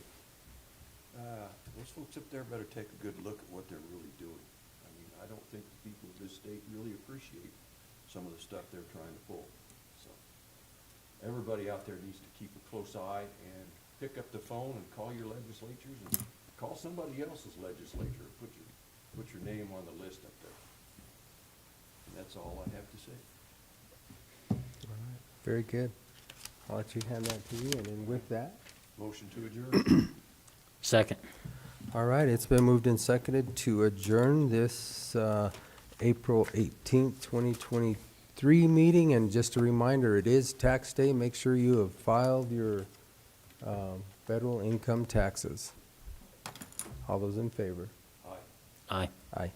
Those folks up there better take a good look at what they're really doing. I mean, I don't think the people of this state really appreciate some of the stuff they're trying to pull. So everybody out there needs to keep a close eye and pick up the phone and call your legislatures and call somebody else's legislature. Put your name on the list up there. And that's all I have to say. Very good. I'll let you hand that to you, and then with that. Motion to adjourn. Second. All right, it's been moved and seconded to adjourn this April 18th, 2023 meeting. And just a reminder, it is tax day. Make sure you have filed your federal income taxes. All those in favor? Aye. Aye. Aye.